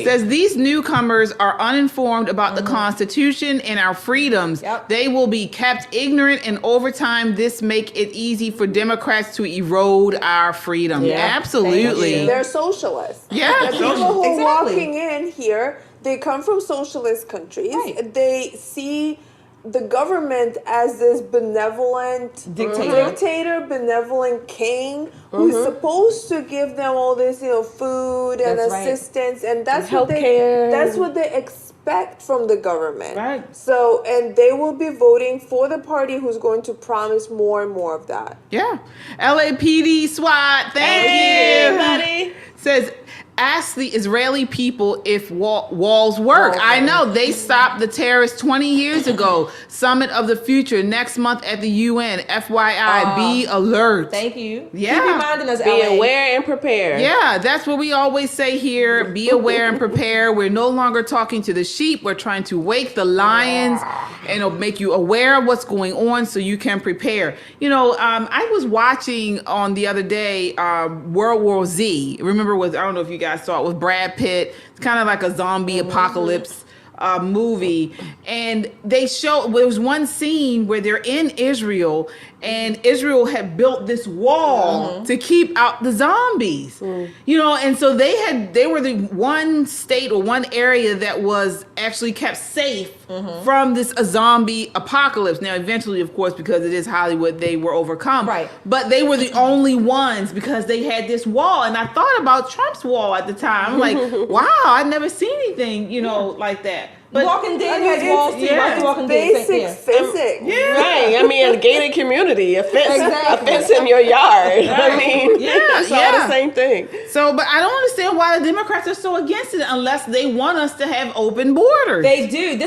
Speaker 4: says these newcomers are uninformed about the Constitution and our freedoms.
Speaker 1: Yep.
Speaker 4: They will be kept ignorant, and over time, this make it easy for Democrats to erode our freedom.
Speaker 1: Yeah.
Speaker 4: Absolutely.
Speaker 6: They're socialists.
Speaker 4: Yeah.
Speaker 6: The people who are
Speaker 1: Exactly.
Speaker 6: walking in here, they come from socialist countries.
Speaker 1: Right.
Speaker 6: They see the government as this benevolent dictator, benevolent king who's supposed to give them all this, you know, food and
Speaker 1: That's right.
Speaker 6: assistance, and that's
Speaker 5: And
Speaker 6: what
Speaker 5: healthcare.
Speaker 6: that's what they expect from the government.
Speaker 4: Right.
Speaker 6: So, and they will be voting for the party who's going to promise more and more of that.
Speaker 4: Yeah. LAPD SWAT, thank you.
Speaker 5: Buddy.
Speaker 4: Says, ask the Israeli people if walls work. I know. They stopped the terrorists 20 years ago. Summit of the Future next month at the UN. FYI, be alert.
Speaker 1: Thank you.
Speaker 4: Yeah.
Speaker 1: Keep reminding us,
Speaker 5: Be
Speaker 1: LA.
Speaker 5: aware and prepare.
Speaker 4: Yeah, that's what we always say here. Be aware and prepare. We're no longer talking to the sheep. We're trying to wake the lions and it'll make you aware of what's going on so you can prepare. You know, I was watching on the other day World War Z. Remember, I don't know if you guys saw it, with Brad Pitt. It's kind of like a zombie apocalypse movie, and there was one scene where they're in Israel, and Israel had built this wall to keep out the zombies, you know, and so they were the one state or one area that was actually kept safe from this zombie apocalypse. Now, eventually, of course, because it is Hollywood, they were overcome.
Speaker 1: Right.
Speaker 4: But they were the only ones because they had this wall, and I thought about Trump's wall at the time. I'm like, wow, I'd never seen anything, you know, like that. But
Speaker 1: Walking Dead
Speaker 6: I mean,
Speaker 1: has walls too.
Speaker 4: yeah,
Speaker 1: Walking Dead.
Speaker 6: Basic physics.
Speaker 5: Right. I mean, a gated community, a fence,
Speaker 1: Exactly.
Speaker 5: a fence in your yard. I mean,
Speaker 4: Yeah,
Speaker 5: it's all the same thing.
Speaker 4: So, but I don't understand why the Democrats are so against it unless they want us to have open borders.
Speaker 1: They do.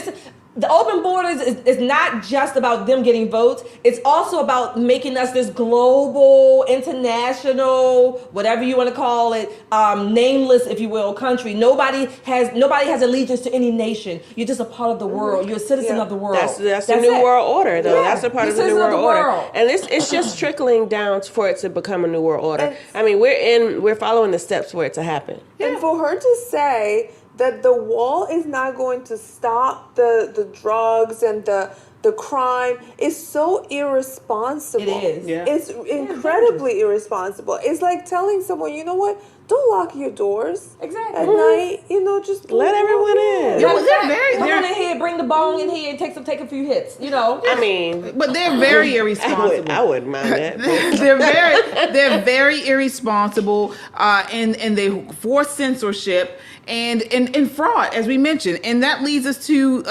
Speaker 1: The open borders is not just about them getting votes. It's also about making us this global, international, whatever you want to call it, nameless, if you will, country. Nobody has allegiance to any nation. You're just a part of the world. You're a citizen of the world.
Speaker 5: That's the new world order, though.
Speaker 1: Yeah.
Speaker 5: That's a part
Speaker 1: You're
Speaker 5: of the new
Speaker 1: citizen
Speaker 5: world
Speaker 1: of the
Speaker 5: order,
Speaker 1: world.
Speaker 5: and it's just trickling down for it to become a new world order. I mean, we're following the steps for it to happen.
Speaker 6: And for her to say that the wall is not going to stop the drugs and the crime is so irresponsible.
Speaker 1: It is.
Speaker 4: Yeah.
Speaker 6: It's incredibly irresponsible. It's like telling someone, you know what? Don't lock your doors
Speaker 1: Exactly.
Speaker 6: at night. You know, just
Speaker 5: Let everyone in.
Speaker 4: Yeah, they're
Speaker 1: Come on in here, bring the bong in here, and take a few hits. You know.
Speaker 5: I mean,
Speaker 4: but they're very irresponsible.
Speaker 5: I wouldn't mind that.
Speaker 4: they're very irresponsible, and they force censorship and fraud, as we mentioned, and that leads us to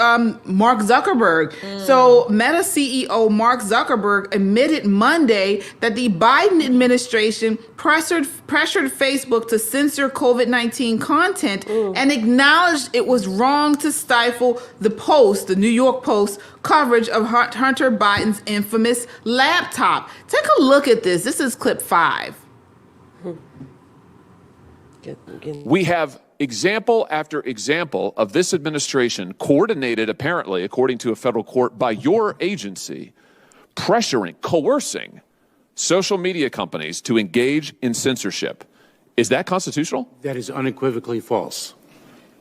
Speaker 4: Mark Zuckerberg. So Meta CEO Mark Zuckerberg admitted Monday that the Biden administration pressured Facebook to censor COVID-19 content and acknowledged it was wrong to stifle the New York Post coverage of Hunter Biden's infamous laptop. Take a look at this. This is clip 5.
Speaker 11: We have example after example of this administration coordinated, apparently, according to a federal court, by your agency, pressuring, coercing social media companies to engage in censorship. Is that constitutional?
Speaker 12: That is unequivocally false.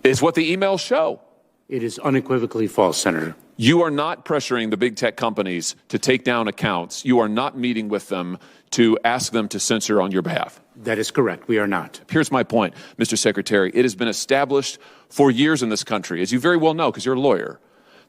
Speaker 11: Is what the emails show.
Speaker 12: It is unequivocally false, Senator.
Speaker 11: You are not pressuring the big tech companies to take down accounts. You are not meeting with them to ask them to censor on your behalf.
Speaker 12: That is correct. We are not.
Speaker 11: Here's my point, Mr. Secretary. It has been established for years in this country, as you very well know because you're a lawyer,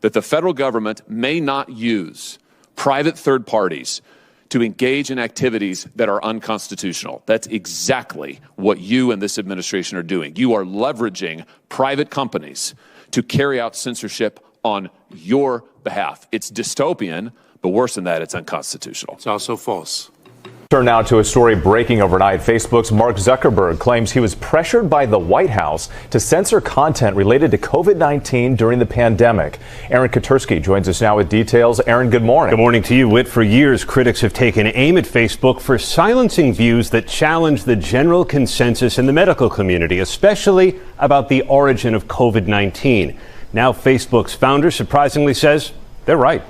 Speaker 11: that the federal government may not use private third parties to engage in activities that are unconstitutional. That's exactly what you and this administration are doing. You are leveraging private companies to carry out censorship on your behalf. It's dystopian, but worse than that, it's unconstitutional.
Speaker 12: It's also false.
Speaker 13: Turn now to a story breaking overnight. Facebook's Mark Zuckerberg claims he was pressured by the White House to censor content related to COVID-19 during the pandemic. Aaron Katursky joins us now with details. Aaron, good morning.
Speaker 14: Good morning to you, Whit. For years, critics have taken aim at Facebook for silencing views that challenge the general consensus in the medical community, especially about the origin of COVID-19. Now, Facebook's founder surprisingly says they're right.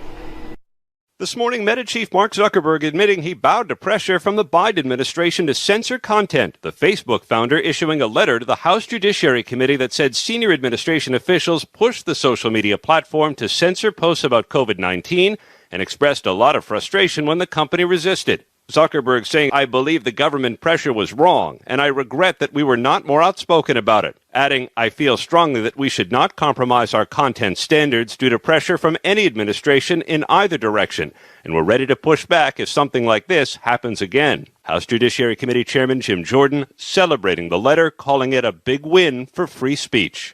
Speaker 14: This morning, Meta chief Mark Zuckerberg admitting he bowed to pressure from the Biden administration to censor content. The Facebook founder issuing a letter to the House Judiciary Committee that said senior administration officials pushed the social media platform to censor posts about COVID-19 and expressed a lot of frustration when the company resisted. Zuckerberg saying, "I believe the government pressure was wrong, and I regret that we were not more outspoken about it." Adding, "I feel strongly that we should not compromise our content standards due to pressure from any administration in either direction, and we're ready to push back if something like this happens again." House Judiciary Committee Chairman Jim Jordan celebrating the letter, calling it a big win for free speech.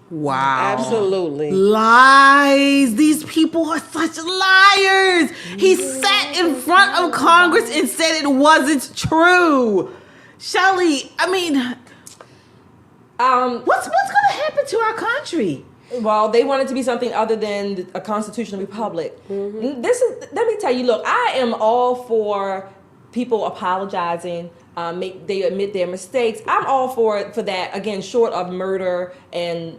Speaker 4: Wow.
Speaker 5: Absolutely.
Speaker 4: Lies. These people are such liars. He sat in front of Congress and said it wasn't true. Shelly, I mean, what's going to happen to our country?
Speaker 1: Well, they want it to be something other than a constitutional republic.
Speaker 5: Mm-hmm.
Speaker 1: Let me tell you, look, I am all for people apologizing. They admit their mistakes. I'm all for that. Again, short of murder and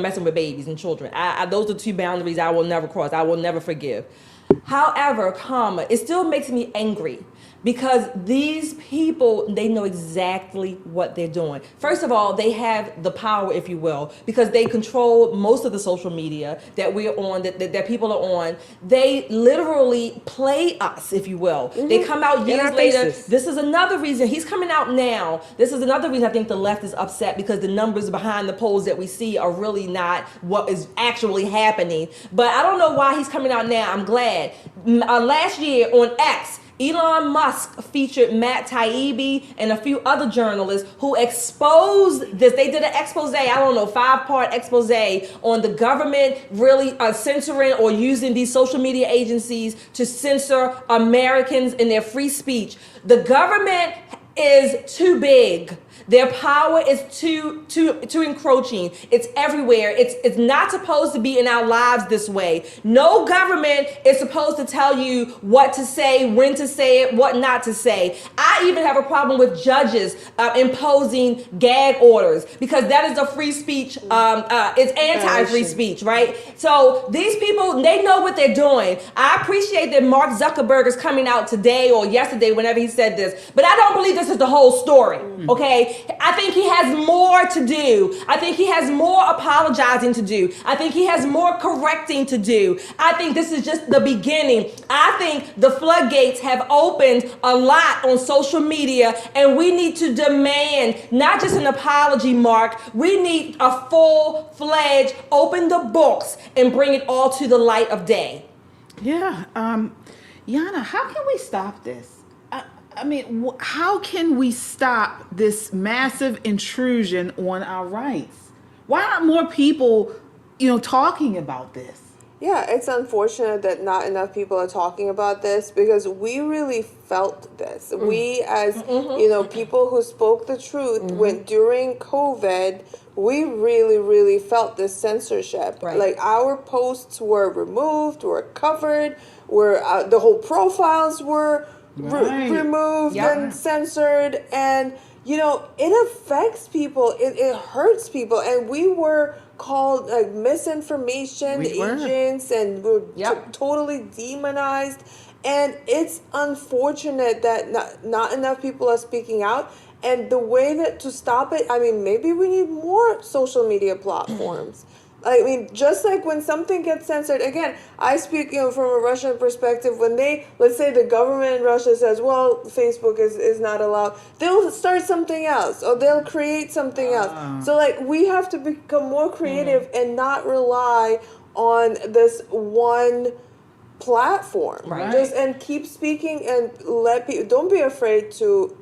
Speaker 1: messing with babies and children. Those are two boundaries I will never cross. I will never forgive. However, it still makes me angry because these people, they know exactly what they're doing. First of all, they have the power, if you will, because they control most of the social media that we're on, that people are on. They literally play us, if you will. Mm-hmm. They come out years later. This is another reason he's coming out now. This is another reason I think the left is upset, because the numbers behind the polls that we see are really not what is actually happening. But I don't know why he's coming out now. I'm glad. Last year on X, Elon Musk featured Matt Taibbi and a few other journalists who exposed this. They did an expose, 5-part expose on the government really censoring or using these social media agencies to censor Americans in their free speech. The government is too big. Their power is too encroaching. It's everywhere. It's not supposed to be in our lives this way. No government is supposed to tell you what to say, when to say it, what not to say. I even have a problem with judges imposing gag orders, because that is a free speech. It's anti-free speech, right? So these people, they know what they're doing. I appreciate that Mark Zuckerberg is coming out today or yesterday, whenever he said this, but I don't believe this is the whole story, okay? I think he has more to do. I think he has more apologizing to do. I think he has more correcting to do. I think this is just the beginning. I think the floodgates have opened a lot on social media, and we need to demand not just an apology, Mark. We need a full-fledged, open the books and bring it all to the light of day.
Speaker 4: Yeah. Yana, how can we stop this? I mean, how can we stop this massive intrusion on our rights? Why aren't more people, talking about this?
Speaker 6: Yeah, it's unfortunate that not enough people are talking about this, because we really felt this. We, as people who spoke the truth, when during COVID, we really, really felt this censorship.
Speaker 1: Right.
Speaker 6: Like, our posts were removed, were covered, the whole profiles were removed and censored, and it affects people. It hurts people, and we were called like misinformation agents, and we're totally demonized. And it's unfortunate that not enough people are speaking out. And the way that to stop it, I mean, maybe we need more social media platforms. I mean, just like when something gets censored, again, I speak, from a Russian perspective. When let's say the government in Russia says, well, Facebook is not allowed, they'll start something else, or they'll create something else. So, we have to become more creative and not rely on this one platform.
Speaker 1: Right.
Speaker 6: Just and keep speaking and let people. Don't be afraid to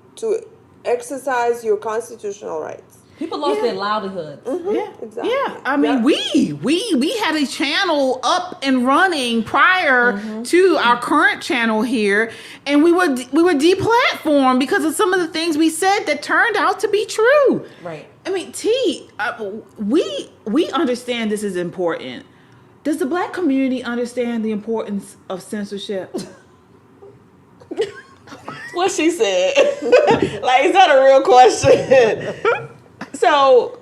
Speaker 6: exercise your constitutional rights.
Speaker 1: People lost their livelihoods.
Speaker 4: Yeah,
Speaker 6: exactly.
Speaker 4: Yeah, I mean, we had a channel up and running prior to our current channel here, and we were deplatformed because of some of the things we said that turned out to be true.
Speaker 1: Right.
Speaker 4: I mean, we understand this is important. Does the Black community understand the importance of censorship?
Speaker 5: What she said. Like, is that a real question? So,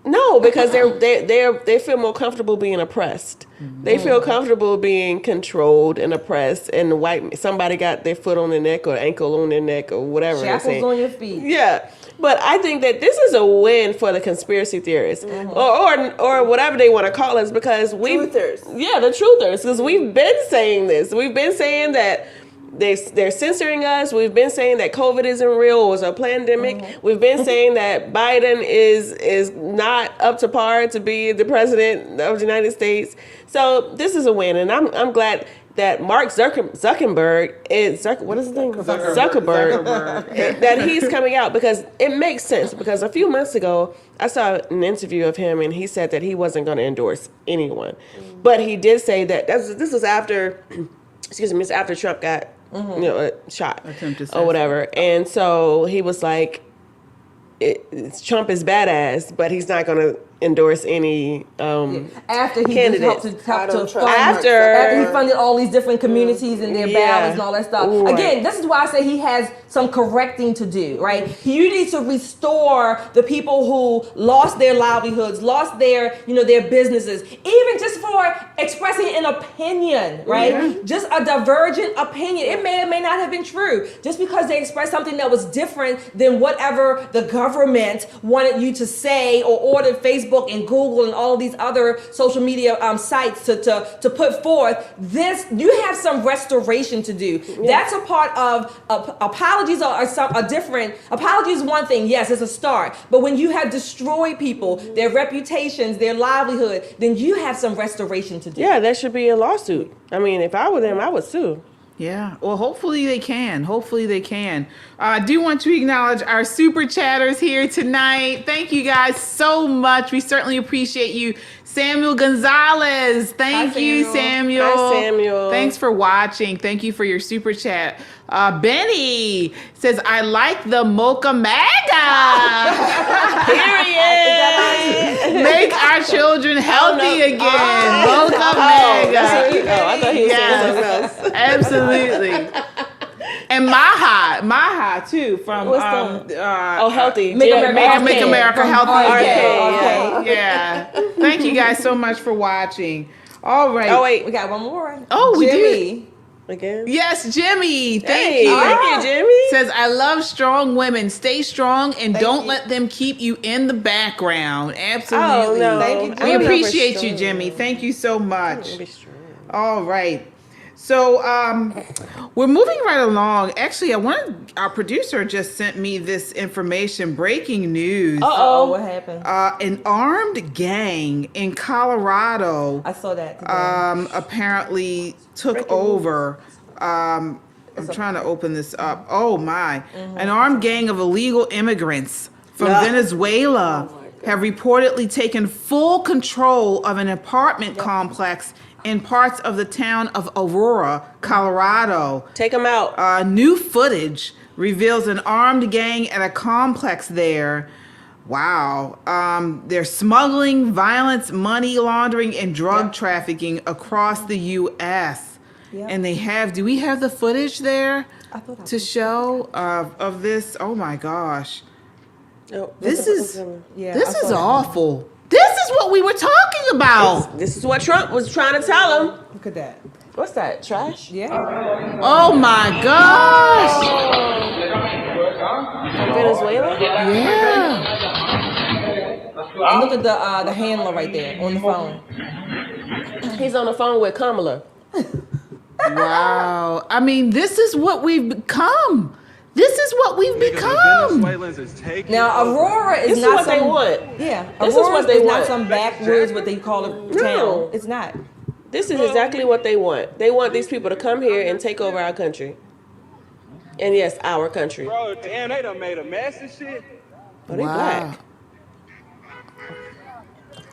Speaker 5: no, because they feel more comfortable being oppressed. They feel comfortable being controlled and oppressed, and somebody got their foot on their neck or ankle on their neck or whatever.
Speaker 1: Shackles on your feet.
Speaker 5: Yeah. But I think that this is a win for the conspiracy theorists, or whatever they want to call us, because
Speaker 6: truthers.
Speaker 5: Yeah, the truthers, because we've been saying this. We've been saying that they're censoring us. We've been saying that COVID isn't real or it's a pandemic. We've been saying that Biden is not up to par to be the president of the United States. So this is a win, and I'm glad that Mark Zuckerberg is what is his name? Zuckerberg. That he's coming out, because it makes sense. Because a few months ago, I saw an interview of him, and he said that he wasn't going to endorse anyone, but he did say that this was after, excuse me, it's after Trump got shot or whatever, and so he was like, Trump is badass, but he's not going to endorse any
Speaker 1: after he
Speaker 5: candidates.
Speaker 1: helped after he funded all these different communities and their ballots and all that stuff.
Speaker 5: Right.
Speaker 1: Again, this is why I say he has some correcting to do, right? You need to restore the people who lost their livelihoods, lost their businesses, even just for expressing an opinion, right? Just a divergent opinion. It may or may not have been true. Just because they expressed something that was different than whatever the government wanted you to say or ordered Facebook and Google and all these other social media sites to put forth, you have some restoration to do. That's a part of apologies are different. Apology is one thing, yes, it's a start. But when you have destroyed people, their reputations, their livelihood, then you have some restoration to do.
Speaker 5: Yeah, that should be a lawsuit. I mean, if I were them, I would sue.
Speaker 4: Yeah, well, hopefully they can. I do want to acknowledge our super chatters here tonight. Thank you guys so much. We certainly appreciate you. Samuel Gonzalez. Thank you, Samuel.
Speaker 5: Hi, Samuel.
Speaker 4: Thanks for watching. Thank you for your super chat. Benny says, I like the Mocha MAGA. Period. Make our children healthy again. Mocha MAGA.
Speaker 5: I thought he was saying something else.
Speaker 4: Absolutely. And Maha too, from
Speaker 5: healthy.
Speaker 4: Make America Healthy again.
Speaker 5: Yeah.
Speaker 4: Thank you guys so much for watching. All right.
Speaker 5: Oh wait,
Speaker 1: we got one more.
Speaker 4: Oh, we did.
Speaker 5: Again?
Speaker 4: Yes, Jimmy. Thank you.
Speaker 5: Thank you, Jimmy.
Speaker 4: Says, I love strong women. Stay strong and don't let them keep you in the background. Absolutely.
Speaker 5: Oh, no. Thank you, Jimmy.
Speaker 4: We appreciate you, Jimmy. Thank you so much. All right. So we're moving right along. Actually, our producer just sent me this information. Breaking news.
Speaker 1: What happened?
Speaker 4: An armed gang in Colorado.
Speaker 1: I saw that today.
Speaker 4: Apparently took over. I'm trying to open this up. Oh my! An armed gang of illegal immigrants from Venezuela have reportedly taken full control of an apartment complex in parts of the town of Aurora, Colorado.
Speaker 5: Take them out.
Speaker 4: New footage reveals an armed gang at a complex there. Wow. They're smuggling, violence, money laundering, and drug trafficking across the U.S. And they have, do we have the footage there to show of this? Oh my gosh. This is awful. This is what we were talking about.
Speaker 5: This is what Trump was trying to tell him.
Speaker 1: Look at that.
Speaker 5: What's that? Trash?
Speaker 1: Yeah.
Speaker 4: Oh my gosh.
Speaker 5: From Venezuela?
Speaker 4: Yeah.
Speaker 1: And look at the handler right there on the phone.
Speaker 5: He's on the phone with Kamala.
Speaker 4: Wow. I mean, this is what we've become. This is what we've become.
Speaker 1: Now, Aurora is
Speaker 5: this
Speaker 1: not
Speaker 5: is what
Speaker 1: some,
Speaker 5: they want.
Speaker 1: Yeah,
Speaker 5: This
Speaker 1: Aurora
Speaker 5: is what they
Speaker 1: is
Speaker 5: want.
Speaker 1: not some backwoods, what they call a town. It's not.
Speaker 5: This is exactly what they want. They want these people to come here and take over our country. And yes, our country.
Speaker 15: Bro, damn, they done made a mess and shit.
Speaker 5: Oh, they black.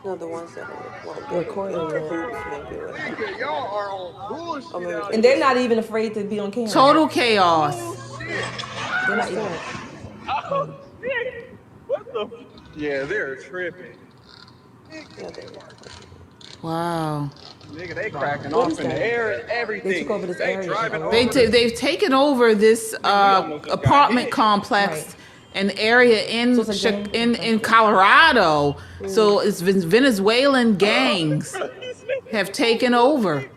Speaker 6: No, the ones that are
Speaker 5: Recording
Speaker 15: Y'all are on bullshit.
Speaker 1: And they're not even afraid to be on camera.
Speaker 4: Total chaos.
Speaker 1: They're not even.
Speaker 15: Oh, shit. What the? Yeah, they're tripping.
Speaker 4: Wow.
Speaker 15: Nigga, they cracking off in the air and everything.
Speaker 1: They took over this area.
Speaker 15: Driving over.
Speaker 4: They've taken over this apartment complex, an area in Colorado. So it's Venezuelan gangs have taken over.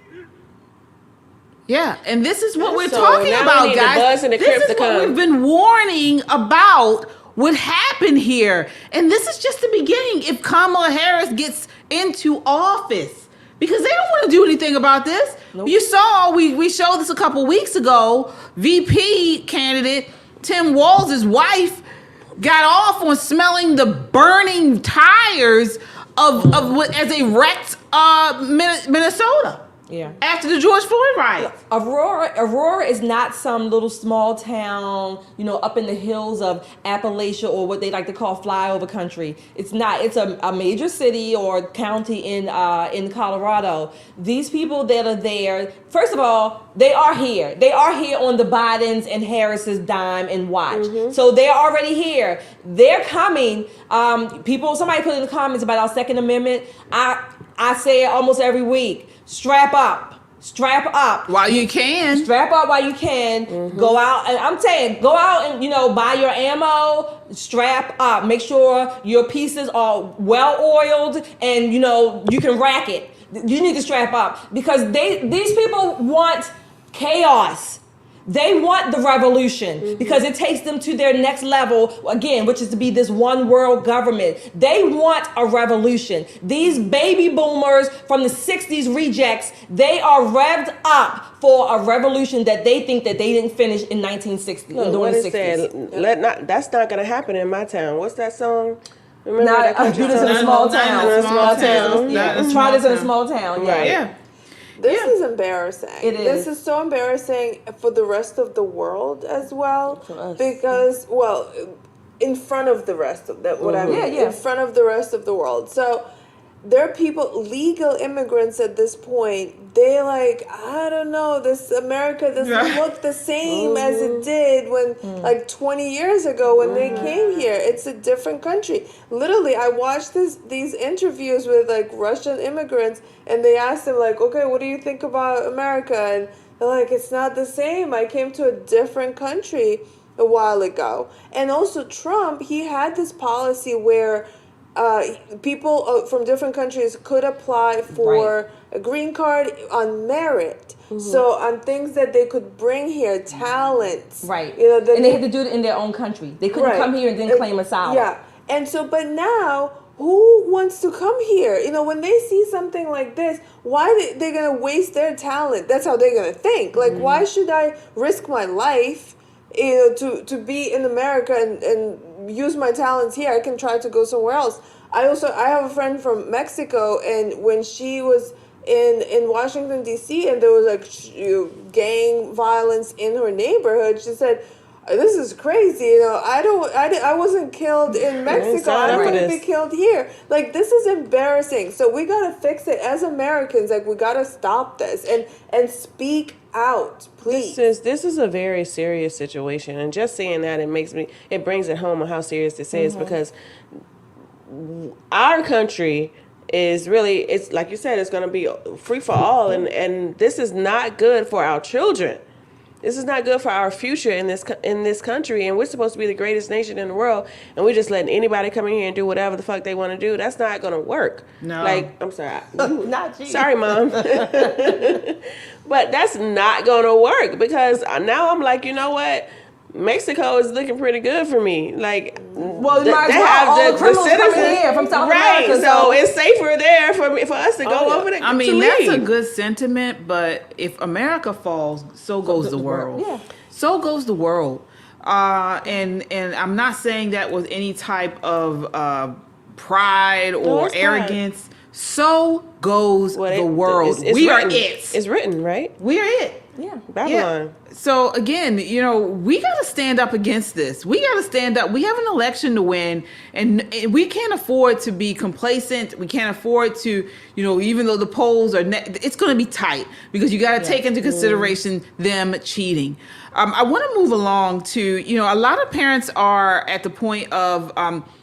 Speaker 4: Yeah, and this is what we're talking
Speaker 5: now we
Speaker 4: about,
Speaker 5: need the
Speaker 4: guys.
Speaker 5: Buzz and the
Speaker 4: This
Speaker 5: Crips
Speaker 4: is
Speaker 5: to
Speaker 4: what
Speaker 5: come.
Speaker 4: we've been warning about what happened here. And this is just the beginning if Kamala Harris gets into office. Because they don't want to do anything about this. Nope. You saw, we showed this a couple weeks ago, VP candidate Tim Walz's wife got off on smelling the burning tires of what as they wrecked Minnesota.
Speaker 1: Yeah.
Speaker 4: After the George Floyd riots.
Speaker 1: Aurora is not some little small town, up in the hills of Appalachia or what they like to call flyover country. It's not. It's a major city or county in Colorado. These people that are there, first of all, they are here. They are here on the Bidens and Harris's dime and watch. Mm-hmm. So they're already here. They're coming. Somebody put in the comments about our Second Amendment. I say it almost every week. Strap up
Speaker 4: while you can.
Speaker 1: Strap up while you can. Mm-hmm. Go out, and I'm saying, go out and buy your ammo. Strap up. Make sure your pieces are well oiled, and you can rack it. You need to strap up because these people want chaos. They want the revolution because it takes them to their next level again, which is to be this one world government. They want a revolution. These baby boomers from the 60s rejects, they are revved up for a revolution that they think that they didn't finish in 1960.
Speaker 5: Look, what it said, that's not going to happen in my town. What's that song? Remember
Speaker 1: not do this in a small town.
Speaker 5: Yeah,
Speaker 1: try this in a small town.
Speaker 5: Right.
Speaker 4: Yeah.
Speaker 6: This is embarrassing.
Speaker 1: It is.
Speaker 6: This is so embarrassing for the rest of the world as well. For us. Because, in front of the rest of that, what I mean, in front of the rest of the world. So there are people, legal immigrants at this point, they're like, I don't know, this America doesn't look the same as it did when, 20 years ago when they came here. It's a different country. Literally, I watched these interviews with, Russian immigrants, and they asked them, okay, what do you think about America? And they're like, it's not the same. I came to a different country a while ago. And also Trump, he had this policy where people from different countries could apply for a green card on merit. Mm-hmm. So on things that they could bring here, talents.
Speaker 1: Right. And they had to do it in their own country. They couldn't come here and then claim asylum.
Speaker 6: Yeah. And so, but now, who wants to come here? When they see something like this, why are they going to waste their talent? That's how they're going to think. Why should I risk my life, to be in America and use my talents here? I can try to go somewhere else. I have a friend from Mexico, and when she was in Washington, D.C., and there was gang violence in her neighborhood, she said, this is crazy. I wasn't killed in Mexico. I'm going to be killed here. This is embarrassing. So we got to fix it as Americans. We got to stop this and speak out, please.
Speaker 5: This is a very serious situation, and just saying that it brings it home on how serious this is, because our country is really, it's like you said, it's going to be free for all, and this is not good for our children. This is not good for our future in this country, and we're supposed to be the greatest nation in the world, and we're just letting anybody come in here and do whatever the fuck they want to do. That's not going to work.
Speaker 4: No.
Speaker 5: I'm sorry.
Speaker 1: Not you.
Speaker 5: Sorry, Mom. But that's not going to work, because now I'm like, you know what? Mexico is looking pretty good for me.
Speaker 1: You might as well. All the criminals coming here from South America.
Speaker 5: So it's safer there for us to go over there.
Speaker 4: I mean, that's a good sentiment, but if America falls, so goes the world.
Speaker 1: Yeah.
Speaker 4: So goes the world. And I'm not saying that with any type of pride or arrogance. so goes the world.
Speaker 5: It's
Speaker 4: We
Speaker 5: written.
Speaker 4: are it.
Speaker 5: It's written, right?
Speaker 4: We are it.
Speaker 1: Yeah.
Speaker 5: Babylon.
Speaker 4: So again, we got to stand up against this. We got to stand up. We have an election to win, and we can't afford to be complacent. We can't afford to, even though the polls are, it's going to be tight because you got to take into consideration them cheating. I want to move along to, a lot of parents are at the point of,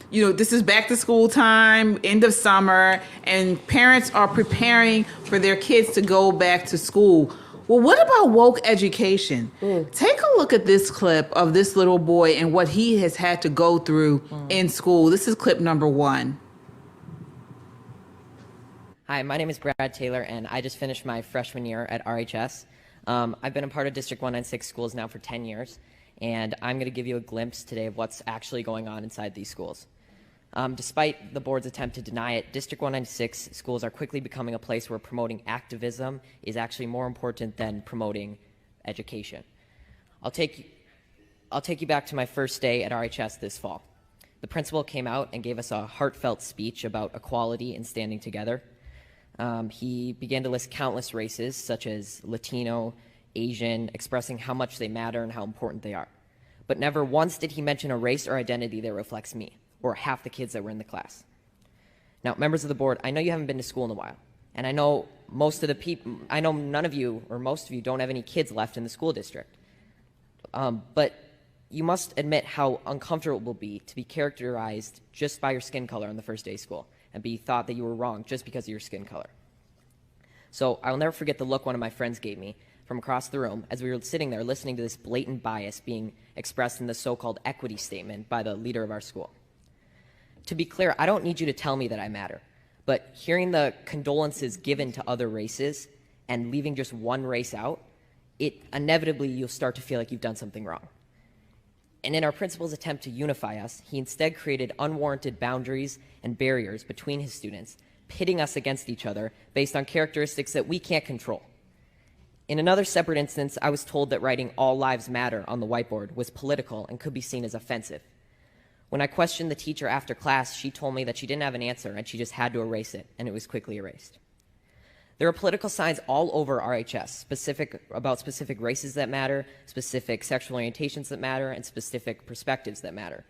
Speaker 4: this is back to school time, end of summer, and parents are preparing for their kids to go back to school. Well, what about woke education? Take a look at this clip of this little boy and what he has had to go through in school. This is clip number 1.
Speaker 16: Hi, my name is Brad Taylor, and I just finished my freshman year at RHS. I've been a part of District 196 schools now for 10 years, and I'm going to give you a glimpse today of what's actually going on inside these schools. Despite the board's attempt to deny it, District 196 schools are quickly becoming a place where promoting activism is actually more important than promoting education. I'll take you back to my first day at RHS this fall. The principal came out and gave us a heartfelt speech about equality and standing together. He began to list countless races, such as Latino, Asian, expressing how much they matter and how important they are. But never once did he mention a race or identity that reflects me, or half the kids that were in the class. Now, members of the board, I know you haven't been to school in a while, and I know none of you, or most of you, don't have any kids left in the school district. But you must admit how uncomfortable it will be to be characterized just by your skin color on the first day of school, and be thought that you were wrong just because of your skin color. So I'll never forget the look one of my friends gave me from across the room as we were sitting there listening to this blatant bias being expressed in the so-called equity statement by the leader of our school. To be clear, I don't need you to tell me that I matter, but hearing the condolences given to other races and leaving just one race out, inevitably you'll start to feel like you've done something wrong. And in our principal's attempt to unify us, he instead created unwarranted boundaries and barriers between his students, pitting us against each other based on characteristics that we can't control. In another separate instance, I was told that writing "All Lives Matter" on the whiteboard was political and could be seen as offensive. When I questioned the teacher after class, she told me that she didn't have an answer and she just had to erase it, and it was quickly erased. There are political signs all over RHS, about specific races that matter, specific sexual orientations that matter, and specific perspectives that matter.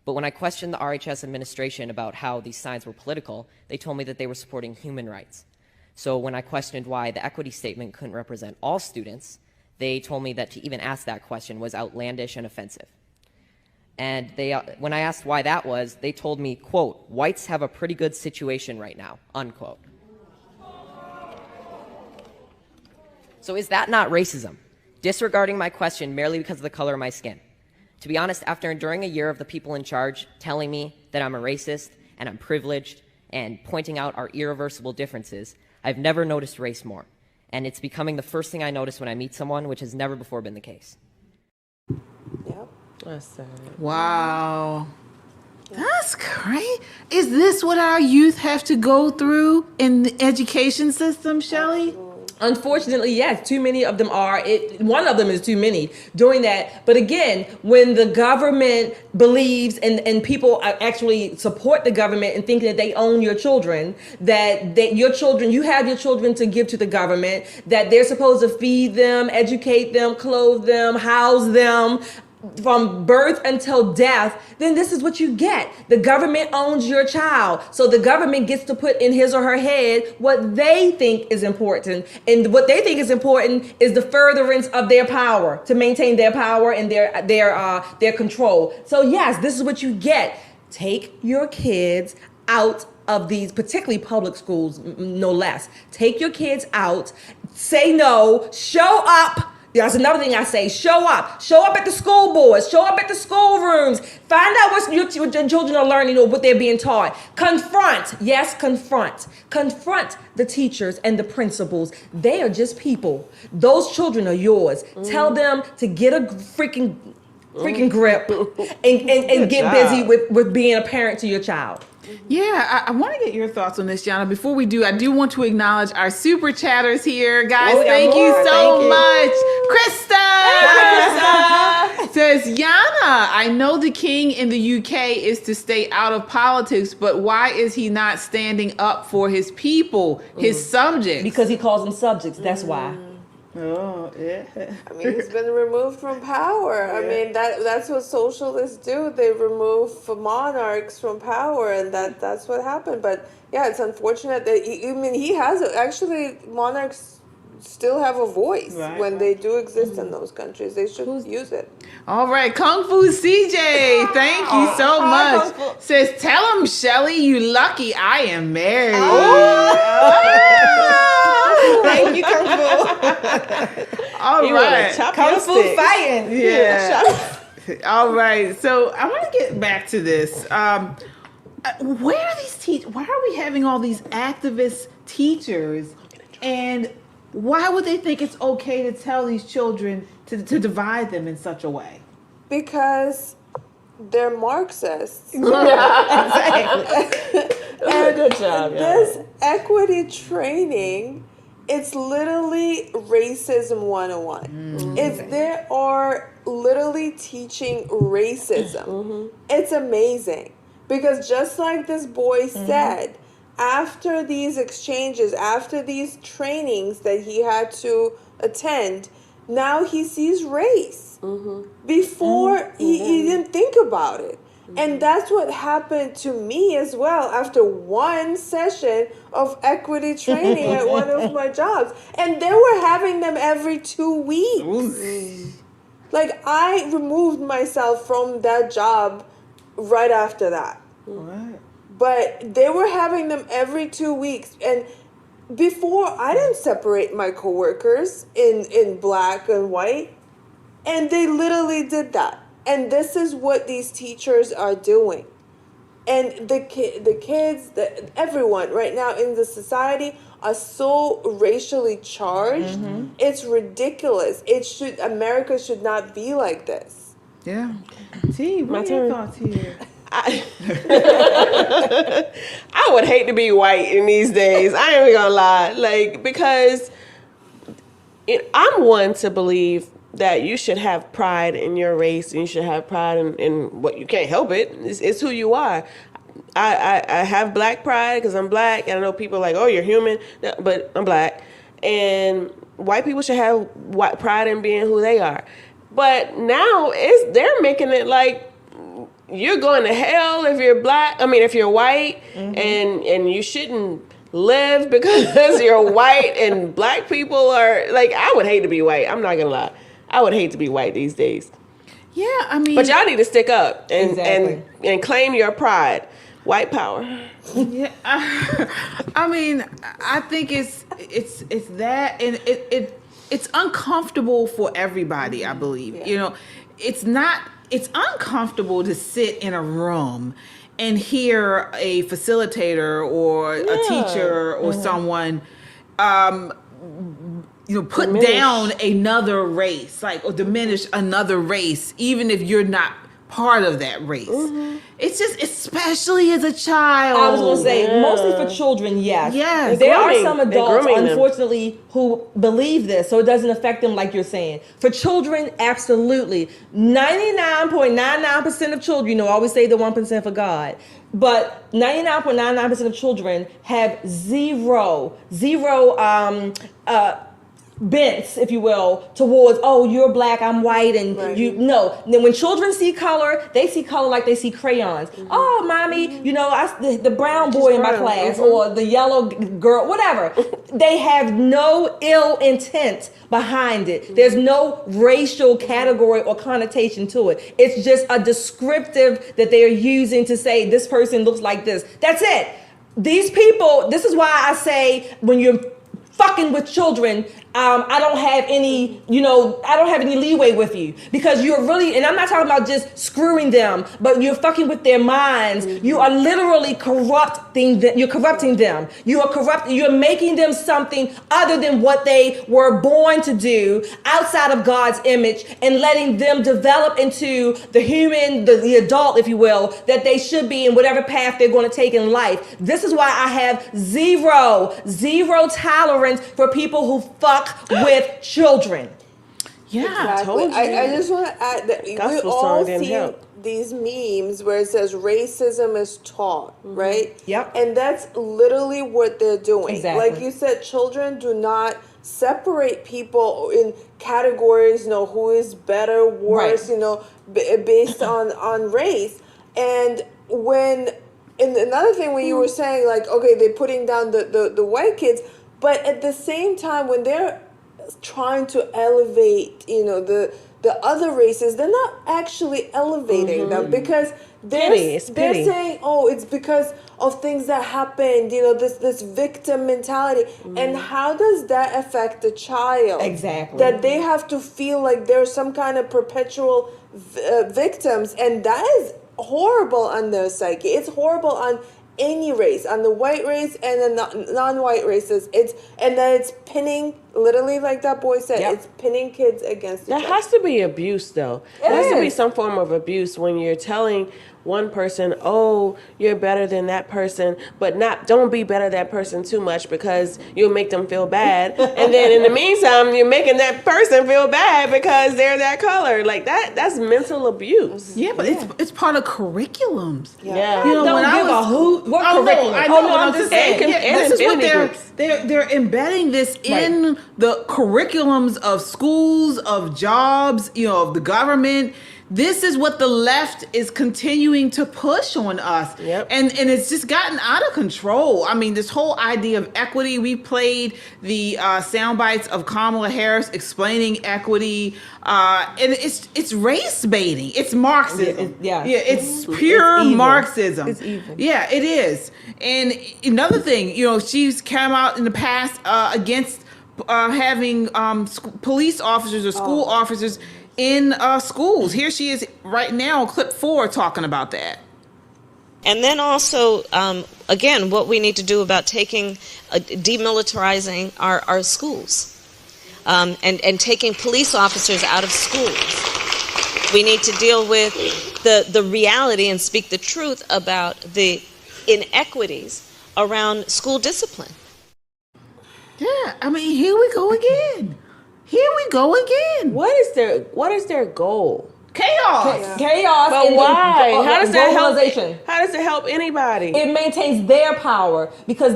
Speaker 16: But when I questioned the RHS administration about how these signs were political, they told me that they were supporting human rights. So when I questioned why the equity statement couldn't represent all students, they told me that to even ask that question was outlandish and offensive. And when I asked why that was, they told me, quote, "Whites have a pretty good situation right now," unquote. So is that not racism? Disregarding my question merely because of the color of my skin? To be honest, after enduring a year of the people in charge telling me that I'm a racist and I'm privileged and pointing out our irreversible differences, I've never noticed race more. And it's becoming the first thing I notice when I meet someone, which has never before been the case.
Speaker 5: Yep. That's sad.
Speaker 4: Wow. That's great. Is this what our youth have to go through in the education system, Shelley?
Speaker 1: Unfortunately, yes, too many of them are. One of them is too many doing that. But again, when the government believes and people actually support the government and think that they own your children, that your children, you have your children to give to the government, that they're supposed to feed them, educate them, clothe them, house them, from birth until death, then this is what you get. The government owns your child. So the government gets to put in his or her head what they think is important. And what they think is important is the furtherance of their power, to maintain their power and their control. So yes, this is what you get. Take your kids out of these, particularly public schools, no less. Take your kids out, say no, show up. That's another thing I say. Show up. Show up at the school boards. Show up at the schoolrooms. Find out what your children are learning or what they're being taught. Confront. Yes, confront. Confront the teachers and the principals. They are just people. Those children are yours. Tell them to get a freaking grip and get busy with being a parent to your child.
Speaker 4: Yeah, I want to get your thoughts on this, Jana. Before we do, I do want to acknowledge our super chatters here. Guys, thank you so much. Krista! Hi, Krista! says, Yana, I know the king in the UK is to stay out of politics, but why is he not standing up for his people, his subjects?
Speaker 1: Because he calls them subjects. That's why.
Speaker 4: Oh, yeah.
Speaker 6: I mean, he's been removed from power. I mean, that's what socialists do. They remove monarchs from power, and that's what happened. But yeah, it's unfortunate that he has actually monarchs still have a voice when they do exist in those countries. They should use it.
Speaker 4: All right, Kung Fu CJ, thank you so much. Says, tell him, Shelly, you lucky I am married.
Speaker 1: Thank you, Kung Fu.
Speaker 4: All
Speaker 5: You
Speaker 4: right.
Speaker 5: wanna chop
Speaker 1: Kung
Speaker 5: your
Speaker 1: Fu
Speaker 5: stick.
Speaker 1: fighting.
Speaker 4: Yeah. All right. So I want to get back to this. Where are these why are we having all these activist teachers? And why would they think it's okay to tell these children to divide them in such a way?
Speaker 6: Because they're Marxists.
Speaker 5: Good job.
Speaker 6: This equity training, it's literally racism 101. They are literally teaching racism. It's amazing. Because just like this boy said, after these exchanges, after these trainings that he had to attend, now he sees race. Before, he didn't think about it. And that's what happened to me as well after one session of equity training at one of my jobs. And they were having them every 2 weeks. Like, I removed myself from that job right after that. But they were having them every 2 weeks. And before, I didn't separate my coworkers in black and white. And they literally did that. And this is what these teachers are doing. And the kids, everyone right now in the society are so racially charged. It's ridiculous. America should not be like this.
Speaker 4: Yeah. T, what are your thoughts here?
Speaker 5: I would hate to be white in these days. I ain't even gonna lie. Like, because I'm one to believe that you should have pride in your race and you should have pride in what you can't help it. It's who you are. I have black pride because I'm black, and I know people are like, oh, you're human, but I'm black. And white people should have pride in being who they are. But now they're making it like you're going to hell if you're black. I mean, if you're white, and you shouldn't live because you're white, and black people are like, I would hate to be white. I'm not gonna lie. I would hate to be white these days.
Speaker 4: Yeah, I mean,
Speaker 5: but y'all need to stick up and
Speaker 1: Exactly.
Speaker 5: and claim your pride. White power.
Speaker 4: Yeah, I mean, I think it's that, and it's uncomfortable for everybody. I believe, you know, it's uncomfortable to sit in a room and hear a facilitator or a teacher or someone, put down another race, or diminish another race, even if you're not part of that race. It's just, especially as a child.
Speaker 1: I was going to say, mostly for children, yes.
Speaker 4: Yes.
Speaker 1: There are some adults,
Speaker 5: grooming them.
Speaker 1: unfortunately, who believe this, so it doesn't affect them like you're saying. For children, absolutely. 99.99% of children, I always say the 1% for God, but 99.99% of children have zero bents, if you will, towards, oh, you're black, I'm white, and no. Then when children see color, they see color like they see crayons. Oh, mommy, the brown boy in my class, or the yellow girl, whatever. They have no ill intent behind it. There's no racial category or connotation to it. It's just a descriptive that they are using to say this person looks like this. That's it. These people, this is why I say when you're fucking with children, I don't have any leeway with you, because you're really, and I'm not talking about just screwing them, but you're fucking with their minds. You are literally corrupting them. You're corrupting them. You're making them something other than what they were born to do, outside of God's image, and letting them develop into the human, the adult, if you will, that they should be in whatever path they're going to take in life. This is why I have zero tolerance for people who fuck with children.
Speaker 4: Yeah,
Speaker 6: Exactly. I just want to add that we
Speaker 5: Gospel
Speaker 6: all
Speaker 5: song didn't
Speaker 6: see
Speaker 5: help.
Speaker 6: these memes where it says racism is taught, right?
Speaker 1: Yep.
Speaker 6: And that's literally what they're doing.
Speaker 1: Exactly.
Speaker 6: Like you said, children do not separate people in categories, who is better, worse, based on race. And another thing when you were saying, like, okay, they're putting down the white kids, but at the same time, when they're trying to elevate, the other races, they're not actually elevating them, because they're saying, oh, it's because of things that happened, this victim mentality. And how does that affect the child?
Speaker 1: Exactly.
Speaker 6: That they have to feel like they're some kind of perpetual victims, and that is horrible on their psyche. It's horrible on any race, on the white race and the non-white races. And then it's pinning, literally, like that boy said, it's pinning kids against each other.
Speaker 5: That has to be abuse, though. There has to be some form of abuse when you're telling one person, oh, you're better than that person, but don't be better than that person too much, because you'll make them feel bad. And then in the meantime, you're making that person feel bad because they're that color. Like that's mental abuse.
Speaker 4: Yeah, but it's part of curriculums.
Speaker 5: Yeah.
Speaker 4: You know,
Speaker 1: Don't
Speaker 4: when I
Speaker 1: give
Speaker 4: was,
Speaker 1: a hoot. What
Speaker 4: I know,
Speaker 1: curriculum?
Speaker 4: I know,
Speaker 1: Oh, no,
Speaker 4: I'm just saying. This is what they're embedding this in the curriculums of schools, of jobs, of the government. This is what the left is continuing to push on us.
Speaker 5: Yep.
Speaker 4: And it's just gotten out of control. I mean, this whole idea of equity, we played the sound bites of Kamala Harris explaining equity, and it's race baiting. It's Marxism. It's pure Marxism.
Speaker 1: It's evil.
Speaker 4: Yeah, it is. And another thing, she's come out in the past against having police officers or school officers in schools. Here she is right now, clip 4, talking about that.
Speaker 7: And then also, again, what we need to do about demilitarizing our schools, and taking police officers out of schools. We need to deal with the reality and speak the truth about the inequities around school discipline.
Speaker 4: Yeah, I mean, here we go again. What
Speaker 5: is their goal?
Speaker 4: Chaos.
Speaker 1: Chaos.
Speaker 5: But
Speaker 1: and
Speaker 5: why? How does that help?
Speaker 1: globalization.
Speaker 5: How does it help anybody?
Speaker 1: It maintains their power, because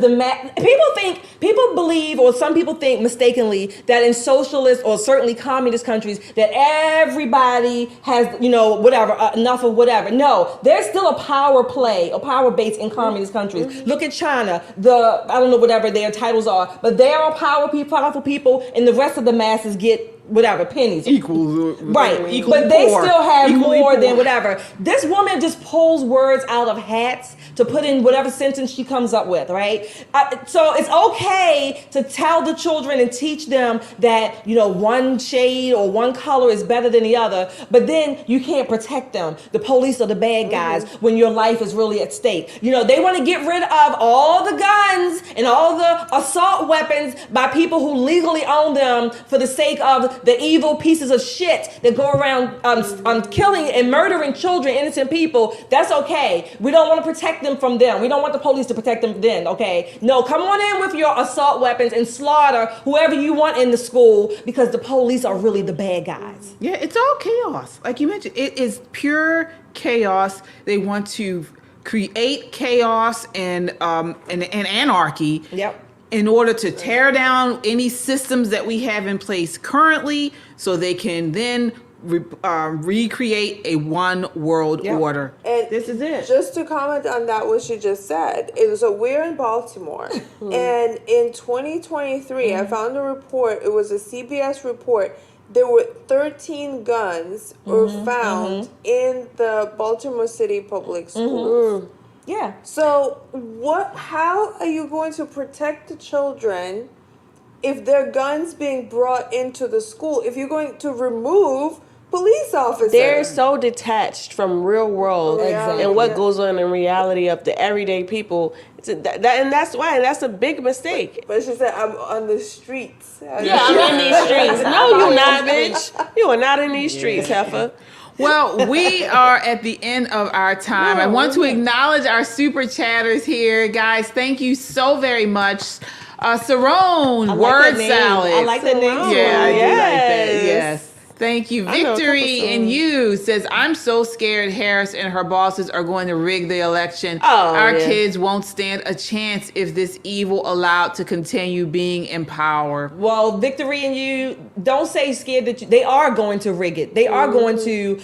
Speaker 1: people believe, or some people think mistakenly, that in socialist or certainly communist countries that everybody has, enough of whatever. No, there's still a power play, a power base in communist countries. Look at China. I don't know whatever their titles are, but they are powerful people, and the rest of the masses get whatever, pennies.
Speaker 4: Equals.
Speaker 1: Right.
Speaker 4: Equally
Speaker 1: But they
Speaker 4: poor.
Speaker 1: still have
Speaker 4: Equally
Speaker 1: more
Speaker 4: poor.
Speaker 1: than whatever. This woman just pulls words out of hats to put in whatever sentence she comes up with, right? So it's okay to tell the children and teach them that, one shade or one color is better than the other, but then you can't protect them. The police are the bad guys when your life is really at stake. They want to get rid of all the guns and all the assault weapons by people who legally own them for the sake of the evil pieces of shit that go around killing and murdering children, innocent people. That's okay. We don't want to protect them from them. We don't want the police to protect them then, okay? No, come on in with your assault weapons and slaughter whoever you want in the school, because the police are really the bad guys.
Speaker 4: Yeah, it's all chaos. Like you mentioned, it is pure chaos. They want to create chaos and anarchy.
Speaker 1: Yep.
Speaker 4: In order to tear down any systems that we have in place currently, so they can then recreate a one world order.
Speaker 6: And
Speaker 4: this is it.
Speaker 6: Just to comment on that, what she just said, we're in Baltimore, and in 2023, I found a report. It was a CBS report. There were 13 guns were found in the Baltimore City public schools.
Speaker 1: Yeah.
Speaker 6: So how are you going to protect the children if there are guns being brought into the school? If you're going to remove police officers?
Speaker 5: They're so detached from real world and what goes on in reality of the everyday people. And that's why that's a big mistake.
Speaker 6: But she said, I'm on the streets.
Speaker 5: Yeah, I'm in these streets. No, you're not, bitch. You are not in these streets, heifer.
Speaker 4: Well, we are at the end of our time. I want to acknowledge our super chatters here. Guys, thank you so very much. Sarone, word salad.
Speaker 1: I like that name.
Speaker 4: Yeah, I do like that. Yes. Thank you.
Speaker 5: I know a couple
Speaker 4: Victory in
Speaker 5: songs.
Speaker 4: You says, I'm so scared Harris and her bosses are going to rig the election.
Speaker 5: Oh,
Speaker 4: Our
Speaker 5: yeah.
Speaker 4: kids won't stand a chance if this evil allowed to continue being in power.
Speaker 1: Well, Victory and You, don't say scared that they are going to rig it. They are going to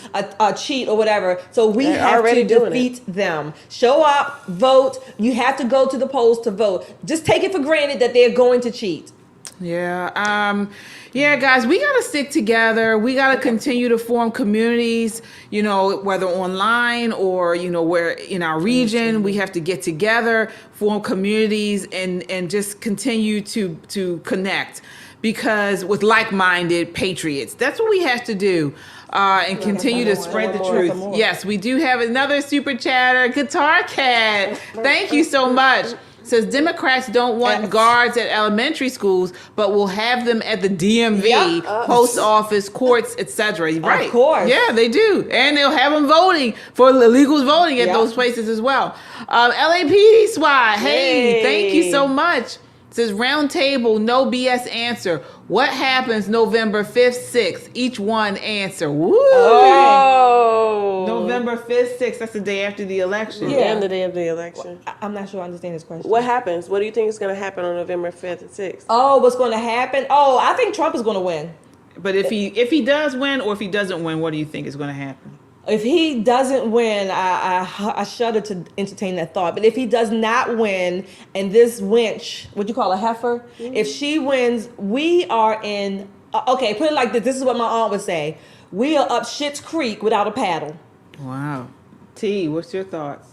Speaker 1: cheat or whatever. So we
Speaker 5: They're
Speaker 1: have
Speaker 5: already
Speaker 1: to
Speaker 5: doing
Speaker 1: defeat them. Show up, vote. You have to go to the polls to vote. Just take it for granted that they're going to cheat.
Speaker 4: Yeah. Yeah, guys, we got to stick together. We got to continue to form communities, you know, whether online or, you know, where in our region, we have to get together, form communities and just continue to connect because with like-minded patriots, that's what we have to do. And continue to spread the truth. Yes, we do have another super chatter, Guitar Cat. Thank you so much. Says Democrats don't want guards at elementary schools, but will have them at the DMV, post office, courts, etc. Right?
Speaker 1: Of course.
Speaker 4: Yeah, they do, and they'll have them voting for illegals voting at those places as well. LAPD SWAT. Hey, thank you so much. Says round table, no BS answer. What happens November 5th, 6th? Each one answer. Woo!
Speaker 5: Oh.
Speaker 4: November 5th, 6th. That's the day after the election.
Speaker 5: Yeah, the day of the election.
Speaker 1: I'm not sure I understand this question.
Speaker 5: What happens? What do you think is going to happen on November 5th and 6th?
Speaker 1: Oh, what's going to happen? Oh, I think Trump is going to win.
Speaker 4: But if he does win or if he doesn't win, what do you think is going to happen?
Speaker 1: If he doesn't win, I shudder to entertain that thought. But if he does not win, and this wench, what you call a heifer, if she wins, we are in. Okay, put it like this. This is what my aunt would say: we are up Schitt's Creek without a paddle.
Speaker 4: Wow. T, what's your thoughts?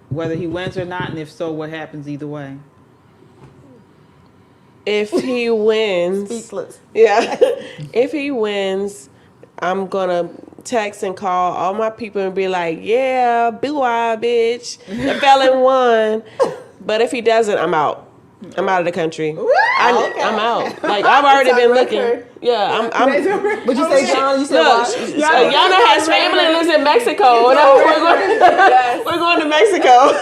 Speaker 4: Whether he wins or not, and if so, what happens either way?
Speaker 5: If he wins,
Speaker 1: Speechless.
Speaker 5: yeah. If he wins, I'm gonna text and call all my people and be like, "Yeah, boo-ah, bitch, the felon won." But if he doesn't, I'm out. I'm out of the country. I'm out. Like I've already been looking. Yeah, I'm.
Speaker 1: Would you say, John? You said
Speaker 5: Look,
Speaker 1: what?
Speaker 5: Yana has family that lives in Mexico. No, we're going to Mexico.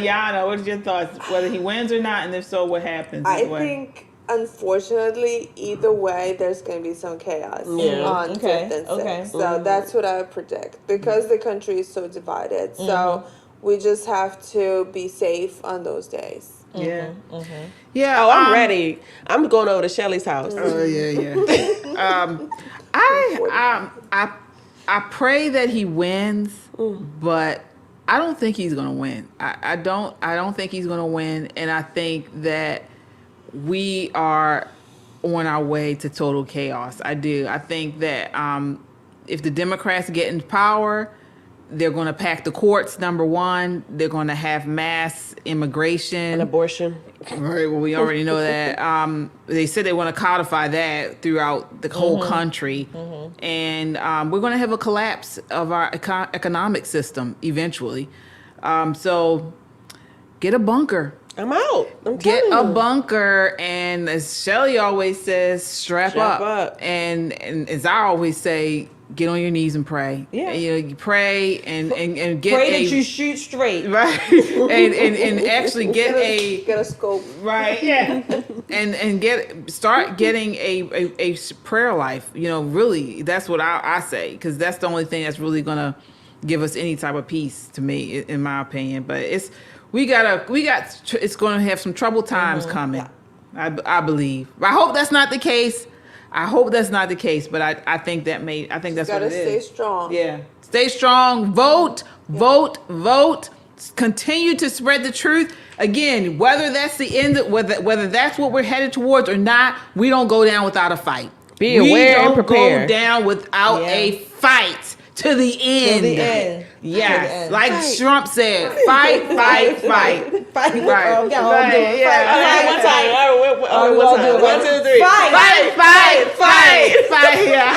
Speaker 4: Yana, what's your thoughts? Whether he wins or not, and if so, what happens?
Speaker 6: I think, unfortunately, either way, there's going to be some chaos on 5th and 6th. So that's what I would predict because the country is so divided. So we just have to be safe on those days.
Speaker 4: Yeah.
Speaker 5: Yeah. Oh, I'm ready. I'm going over to Shelly's house.
Speaker 4: Oh yeah. I pray that he wins, but I don't think he's gonna win. I don't think he's gonna win, and I think that we are on our way to total chaos. I do. I think that if the Democrats get in power, they're going to pack the courts, number one. They're going to have mass immigration.
Speaker 5: And abortion.
Speaker 4: Right, well, we already know that. They said they want to codify that throughout the whole country. And we're going to have a collapse of our economic system eventually. So get a bunker.
Speaker 5: I'm out.
Speaker 4: Get a bunker, and as Shelly always says, strap up. And as I always say, get on your knees and pray. Yeah, you pray and get
Speaker 1: pray that you shoot straight,
Speaker 4: right? and actually get
Speaker 6: a scope,
Speaker 4: right? Yeah, and start getting a prayer life. You know, really, that's what I say, because that's the only thing that's really gonna give us any type of peace, to me, in my opinion. But it's going to have some troubled times coming. Yeah. I believe. I hope that's not the case. But I think that's what it is.
Speaker 6: Gotta stay strong.
Speaker 4: Yeah. Stay strong. Vote. Continue to spread the truth. Again, whether that's the end, whether that's what we're headed towards or not, we don't go down without a fight.
Speaker 5: Be aware and prepare.
Speaker 4: We don't go down without a fight. To the end.
Speaker 1: To the end.
Speaker 4: Yes. Like Trump said, fight. Right.
Speaker 1: Fight.
Speaker 5: One time. 1, 2, 3.
Speaker 4: Fight. Yeah.